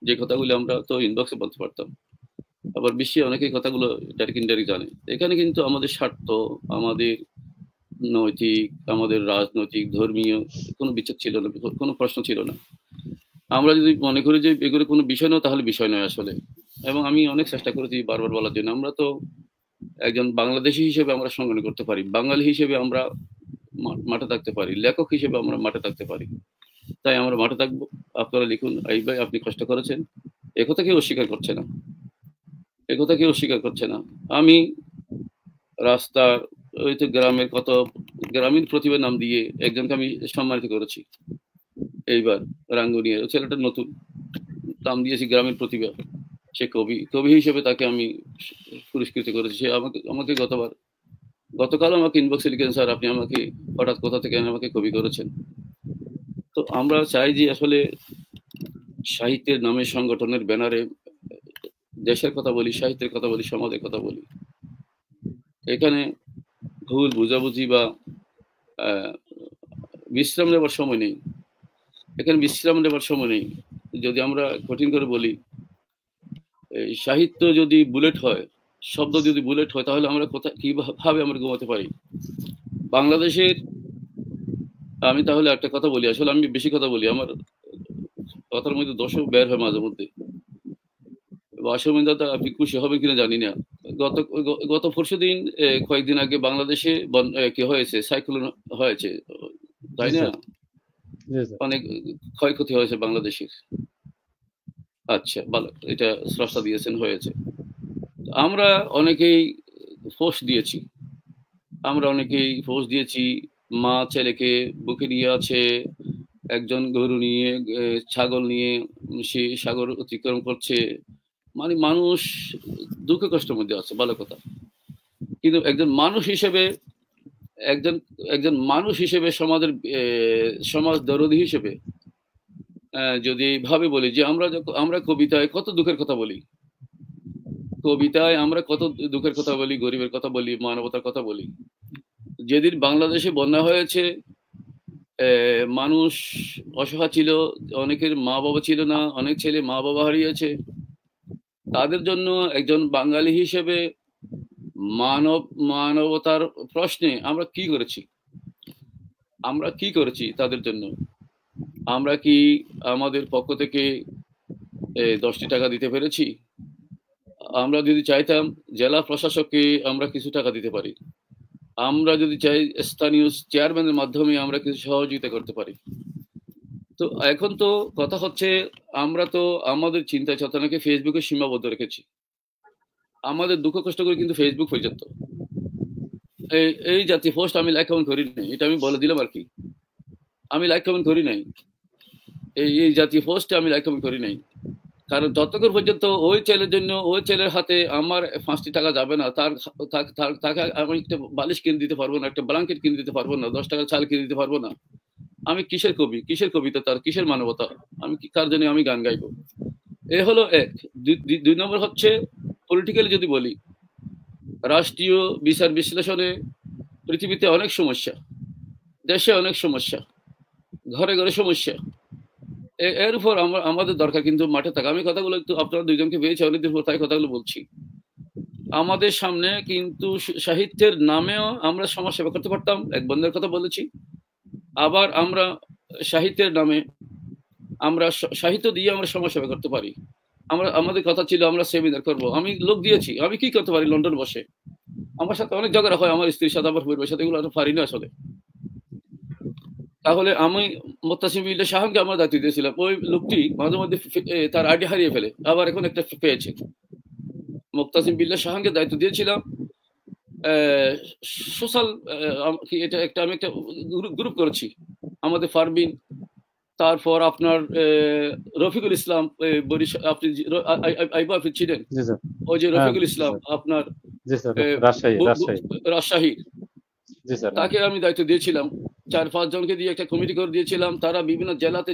যে কথাগুলো আমরা তো ইনবক্সে বলতে পারতাম, আবার বিশ্বে অনেকেই কথাগুলো ডাইরেক্ট ইনডাইরেক্ট জানে। এখানে কিন্তু আমাদের স্বার্থ, আমাদের নৈতিক, আমাদের রাজনৈতিক, ধর্মীয় কোনো বিচার ছিল না, কোনো প্রশ্ন ছিল না। আমরা যদি মনে করি যে এগুলো কোনো বিষয় নয়, তাহলে বিষয় নয় আসলে। এবং আমি অনেক চেষ্টা করেছি বারবার বলার জন্য, আমরা তো একজন বাংলাদেশি হিসেবে আমরা সংগঠন করতে পারি, বাঙালি হিসেবে আমরা মাঠে থাকতে পারি, লেখক হিসেবে আমরা মাঠে থাকতে পারি। তাই আমরা মাঠে থাকবো। আপনারা লিখুন। এই ভাই আপনি কষ্ট করেছেন, একথা কেউ অস্বীকার করছে না, একথা কেউ অস্বীকার করছে না। আমি রাস্তার ওই তো গ্রামের কত গ্রামীণ প্রতিভার নাম দিয়ে একজনকে আমি সম্মানিত করেছি এইবার রাঙ্গুনিয়া। ছেলেটা নতুন, নাম দিয়েছি গ্রামীণ প্রতিভা। সে কবি হিসেবে তাকে আমি পুরস্কৃত করেছি। সে আমাকে গতকাল আমাকে ইনবক্সে লিখেন, স্যার আপনি আমাকে হঠাৎ কোথা থেকে আমাকে কবি করেছেন। তো আমরা চাই যে আসলে সাহিত্যের নামে সংগঠনের ব্যানারে দেশের কথা বলি, সাহিত্যের কথা বলি, সমাজের কথা বলি। এখানে ভুল বুঝাবুঝি বা বিশ্রাম নেবার সময় নেই। এখানে বিশ্রাম নেবার সময় নেই। যদি আমরা কঠিন করে বলি, সাহিত্য যদি বুলেট হয়, শব্দ যদি বুলেট হয়, তাহলে আমরা কিভাবে আমরা ঘুমাতে পারি? বাংলাদেশের, আমি তাহলে একটা কথা বলি, আসলে আমি বেশি কথা বলি, আমার কথার মধ্যে দোষও বের হয় মাঝে মধ্যে। দাদা আপনি খুশি হবেন কিনা জানি না, গত পরশুদিন কয়েকদিন আগে বাংলাদেশে কি হয়েছে, সাইক্লোন হয়েছে, তাই না? অনেক ক্ষয়ক্ষতি হয়েছে বাংলাদেশের। আচ্ছা ভালো, এটা স্রষ্টা দিয়েছেন, হয়েছে। আমরা অনেকেই পোস্ট দিয়েছি, মা ছেলেকে বুকে নিয়ে আছে, একজন গরু নিয়ে, ছাগল নিয়ে সে সাগর অতিক্রম করছে। মানে মানুষ দুঃখ কষ্টের মধ্যে আছে, ভালো কথা। কিন্তু একজন মানুষ হিসেবে একজন একজন মানুষ হিসেবে সমাজের সমাজ দরদি হিসেবে যদি এইভাবে বলি যে আমরা কবিতায় কত দুঃখের কথা বলি, কবিতায় আমরা কত দুঃখের কথা বলি, গরিবের কথা বলি, মানবতার কথা বলি। যেদিন বাংলাদেশে বন্যা হয়েছে, মানুষ অসহায় ছিল, অনেকের মা বাবা ছিল না, অনেক ছেলে মা বাবা হারিয়েছে। তাদের জন্য একজন বাঙালি হিসেবে মানবতার প্রশ্নে আমরা কি করেছি তাদের জন্য? আমরা কি আমাদের পক্ষ থেকে 10টি টাকা দিতে পেরেছি? আমরা যদি চাইতাম জেলা প্রশাসককে আমরা কিছু টাকা দিতে পারি, আমরা যদি চাই স্থানীয় চেয়ারম্যানের মাধ্যমে আমরা কিছু সহযোগিতা করতে পারি। তো এখন তো কথা হচ্ছে, আমরা তো আমাদের চিন্তা চেতনাকে ফেসবুকে সীমাবদ্ধ রেখেছি। আমাদের দুঃখ কষ্ট করে কিন্তু ফেসবুক হয়ে যেত। এই জাতীয় পোস্ট আমি লাইক কমেন্ট করি নাই, এটা আমি বলে দিলাম আর কি। আমি লাইক কমেন্ট করি নাই, এই জাতীয় পোস্টে আমি লাইক কমেন্ট করি নাই, কারণ যতক্ষণ পর্যন্ত ওই ছেলের জন্য ওই ছেলের হাতে আমার 5টি টাকা যাবে না, তাকে আমি একটা বালিশ কিনে দিতে পারবো না, একটা ব্ল্যাঙ্কেট কিনে দিতে পারবো না, 10 টাকার চাল কিনে দিতে পারবো না। আমি কিসের কবি, কিসের কবিতা তার, কিসের মানবতা? আমি কার জন্য আমি গান গাইবো? এ হলো এক। 2 নম্বর হচ্ছে পলিটিক্যালি যদি বলি, রাষ্ট্রীয় বিচার বিশ্লেষণে পৃথিবীতে অনেক সমস্যা, দেশে অনেক সমস্যা, ঘরে ঘরে সমস্যা। এর উপর আমাদের দরকার কিন্তু মাঠে থাকা। আমি কথাগুলো একটু আপনারা দুইজনকে পেয়েছি অনেকদিন পর, তাই কথাগুলো বলছি। আমাদের সামনে কিন্তু সাহিত্যের নামেও আমরা সমাজ সেবা করতে পারতাম, এক বন্ধের কথা বলেছি। আবার আমরা সাহিত্যের নামে আমরা সাহিত্য দিয়ে আমরা সমাজ সেবা করতে পারি। আমাদের কথা ছিল আমরা সেমিনার করব। আমি লোক দিয়েছি, আমি কি করতে পারি লন্ডন বসে? আমার সাথে অনেক ঝগড়া হয়, আমার স্ত্রীর সাথে, আমার পরিবারের সাথে, এগুলো আমি পারি না আসলে। তাহলে আমি মোত্তাসিম বিল্লাহ শাহানকে আমার দায়িত্ব দিয়েছিলাম। ওই লোকটি মাঝে মধ্যে তার আইডি হারিয়ে ফেলে, আবার এখন একটা পেয়েছে। মোত্তাসিম বিল্লাহ শাহানকে দায়িত্ব দিয়েছিলাম সোশ্যাল, এটা একটা আমি একটা গ্রুপ করেছি। আমাদের ফারবিন, তারপর আপনার রফিকুল ইসলাম, আপনি আপনি ছিলেন, ওই যে রফিকুল ইসলাম আপনার রাজশাহী, তাকে আমি দায়িত্ব দিয়েছিলাম। 4-5 জনকে দিয়ে একটা কমিটি করে দিয়েছিলাম। তারা বিভিন্ন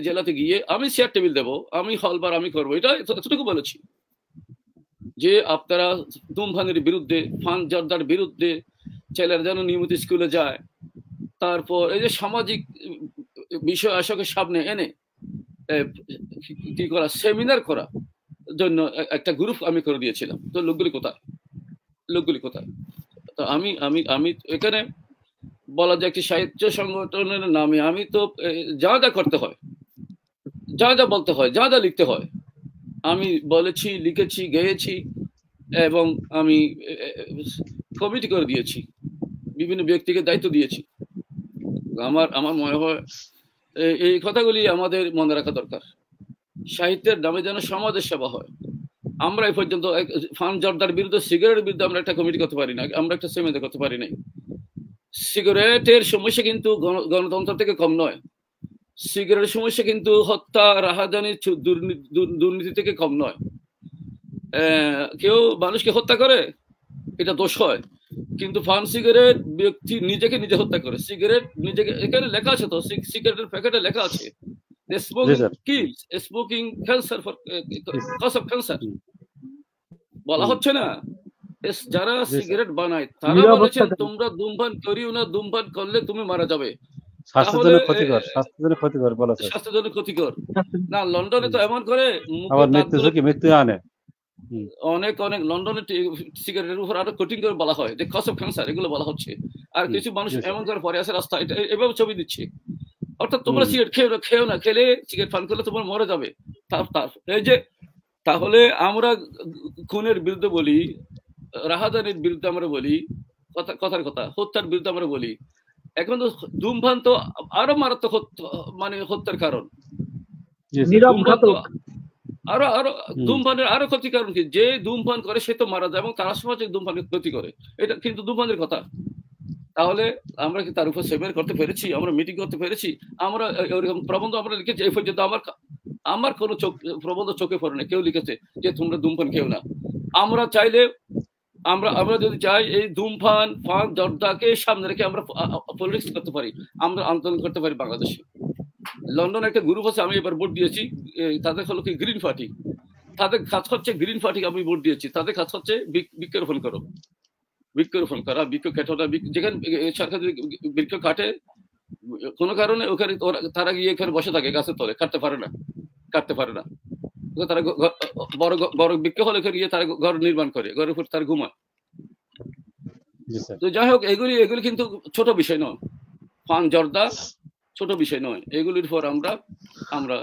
জেলাতে গিয়ে আমি চেয়ার টেবিল দেবো, আমি হলবার আমি করবো, এটা এতটুকু বলেছি যে আপনারা ধূমপানের বিরুদ্ধে, ফান জর্দার বিরুদ্ধে, ছেলেরা যেন নিয়মিত স্কুলে যায়। তারপর এই যে সামাজিক বিষয় আসকের সামনে এনে কি করা, সেমিনার করা জন্য একটা গ্রুপ আমি করে দিয়েছিলাম। তো লোকগুলি কোথায়? তো আমি এখানে বলা যায় একটি সাহিত্য সংগঠনের নামে আমি তো যা করতে হয়, যা বলতে হয়, যা লিখতে হয়, আমি বলেছি, লিখেছি, গেয়েছি, এবং আমি কমিটি করে দিয়েছি, বিভিন্ন ব্যক্তিকে দায়িত্ব দিয়েছি। আমার মনে হয় এই কথাগুলি আমাদের মনে রাখা দরকার। সাহিত্যের নামে যেন সমাজের সেবা হয়। আমরা এই পর্যন্ত ফান জর্দার বিরুদ্ধে, সিগারেটের বিরুদ্ধে আমরা একটা কমিটি করতে পারি না, আমরা একটা সেমিনার করতে পারি নাই। সিগারেটের সমস্যা কিন্তু গণতন্ত্র থেকে কম নয়। সিগারেটের সমস্যা কিন্তু হত্যা, রাহাজানি, দুর্নীতি থেকে কম নয়। কেউ মানুষকে হত্যা করে, এটা দোষ হয়, কিন্তু ফান সিগারেট ব্যক্তি নিজেকে নিজে হত্যা করে। সিগারেট নিজেকে, এখানে লেখা আছে তো, সিগারেটের প্যাকেটে লেখা আছে smoking cancer, for cause of cancer. বলা হচ্ছে না যারা সিগারেট বানায় তারা বলেছেন তোমরা ধূমপান করিও না, ধূমপান করলে তুমি মারা যাবে, স্বাস্থ্যের জন্য ক্ষতিকর। না, লন্ডনে তো এমন করে মৃত্যু আনে। অনেক লন্ডনে সিগারেটের উপর আরো কোটিং করে বলা হয় যে কজ অফ ক্যান্সার, এগুলো বলা হচ্ছে। আর কিছু মানুষ এমন করে পরে আসে রাস্তা, এভাবে ছবি দিচ্ছে। অর্থাৎ তোমরা সিগারেট খেও না, খেলে সিগারেট পান করলে তোমরা মরে যাবে। এই যে, তাহলে আমরা খুনের বিরুদ্ধে বলি, রাহাজানির বিরুদ্ধে আমরা বলি, কথার কথা, হত্যার বিরুদ্ধে আমরা বলি। এখন তো ধূমপান তো আরো মারাত্মক হত্যার কারণ, আরো ধূমপানের আরো ক্ষতির কারণ কি? যে ধূমপান করে সে তো মারা যায়, এবং তারা সমাজে ধূমপানের ক্ষতি করে, এটা কিন্তু ধূমপানের কথা। তাহলে আমরা কি তার উপর সেমিনার করতে পেরেছি? আমরা মিটিং করতে পেরেছি? আমরা ওরকম প্রবন্ধ আমরা লিখেছি? এই পর্যন্ত আমার কোনো প্রবন্ধ চোখে পড়ে না কেউ লিখেছে যে তোমরা ধূমপান খেও না। আমরা চাইলে আমরা আমরা যদি চাই এই ধূমপান পান জর্দাকে সামনে রেখে আমরা পলিটিক্স করতে পারি, আমরা আন্দোলন করতে পারি বাংলাদেশে। লন্ডনে একটা গ্রুপ আছে, আমি এবার ভোট দিয়েছি, তাদের হলো কি গ্রিন পার্টি, তাদের কাজ হচ্ছে গ্রিন পার্টি, আমি ভোট দিয়েছি, তাদের কাজ হচ্ছে বৃক্ষরোপণ করো, বৃক্ষরোপণ করা, বৃক্ষ কাটা, যেখানে সরকার যদি বৃক্ষ কাটে কোনো কারণে ওখানে তারা গিয়ে এখানে বসে থাকে গাছের তলে, কাটতে পারে না, কাটতে পারে না, তারা বড় বড় বৃক্ষ হলে গিয়ে তারা ঘর নির্মাণ করে, ঘরের উপর তারা ঘুমায়। তো যাই হোক, এগুলি এগুলি কিন্তু ছোট বিষয় নয়, পান জর্দা ছোট বিষয় নয়, এগুলির পর আমরা আমরা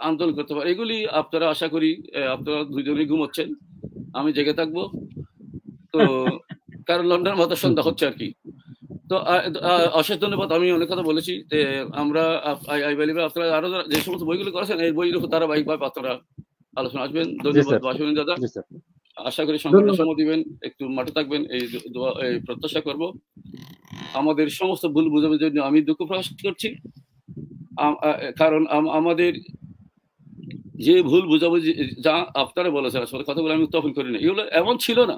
আন্দোলন করতে পারি। এগুলি আপনারা আশা করি আপনারা দুজনেই ঘুমোচ্ছেন, আমি জেগে থাকবো, তো কারণ লন্ডন মতো সন্ধ্যা হচ্ছে আর কি। তো অশেষ ধন্যবাদ, আমি অনেক কথা বলেছি। আমরা আপনারা আরো যে সমস্ত বইগুলো করেছেন এই বইয়ের উপর ধারাবাহিকভাবে আপনারা আলোচনা আসবেন। ধন্যবাদ বাসুন দাদা, আশা করি সংকটের সময় দিবেন, একটু মাঠে থাকবেন, এই প্রত্যাশা করব। আমাদের সমস্ত ভুল বোঝাবুঝির জন্য আমি দুঃখ প্রকাশ করছি, কারণ আমাদের যে ভুল বোঝাবুঝি যা আপনারা বলেছেন আসলে কথাগুলো আমি উত্থাপন করি না, এগুলো এমন ছিল না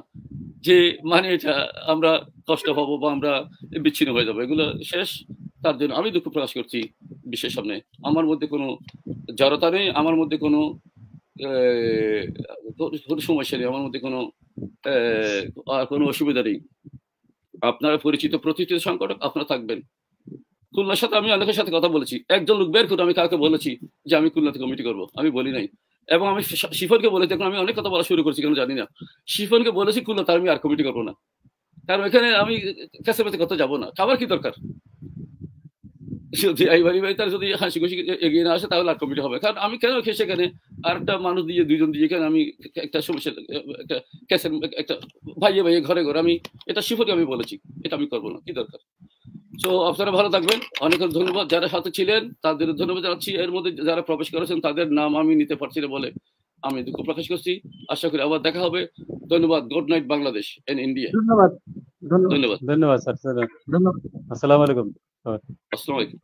যে মানে এটা আমরা কষ্ট পাবো বা আমরা বিচ্ছিন্ন হয়ে যাবো, এগুলো শেষ। তার জন্য আমি দুঃখ প্রকাশ করছি বিশ্বের সামনে। আমার মধ্যে কোনো জড়তা নেই, আমার মধ্যে কোনো সমস্যা নেই, আমার মধ্যে কোনো অসুবিধা নেই। আপনারা পরিচিত প্রতিষ্ঠিত সংগঠক, আপনারা থাকবেন। খুলনার সাথে আমি অনেকের সাথে কথা বলেছি, একজন লোক বের করে আমি কাউকে বলেছি যে আমি খুলনাতে কমিটি করবো, আমি বলি নাই। এবং আমি শিফনকে বলেছি, এখন আমি অনেক কথা বলা শুরু করছি কেন জানি না, শিফনকে বলেছি খুলনাতে আমি আর কমিটি করবো না, কারণ এখানে আমি কাছে পেতে করতে যাবো না, খাবার কি দরকার, যদি এই বাড়ি তার যদি হাসি খুশি এগিয়ে না আসে তাহলে আর কমিটি হবে। কারণ আমি কেন সেখানে আর একটা মানুষ দিয়ে দুইজন দিয়ে কেন আমি একটা সমস্যা একটা ক্যাসের একটা ভাইয়ে ভাইয়ে ঘরে ঘরে আমি এটা শিফনকে আমি বলেছি এটা আমি করবো না, কি দরকার। তো আপনারা ভালো থাকবেন, অনেক ধন্যবাদ। যারা সাথে ছিলেন তাদের ধন্যবাদ জানাচ্ছি, এর মধ্যে যারা প্রবেশ করেছেন তাদের নাম আমি নিতে পারছি না বলে আমি দুঃখ প্রকাশ করছি। আশা করি আবার দেখা হবে। ধন্যবাদ। Good night Bangladesh and India. ধন্যবাদ ধন্যবাদ স্যার। আসসালামু আলাইকুম। আসসালামু আলাইকুম।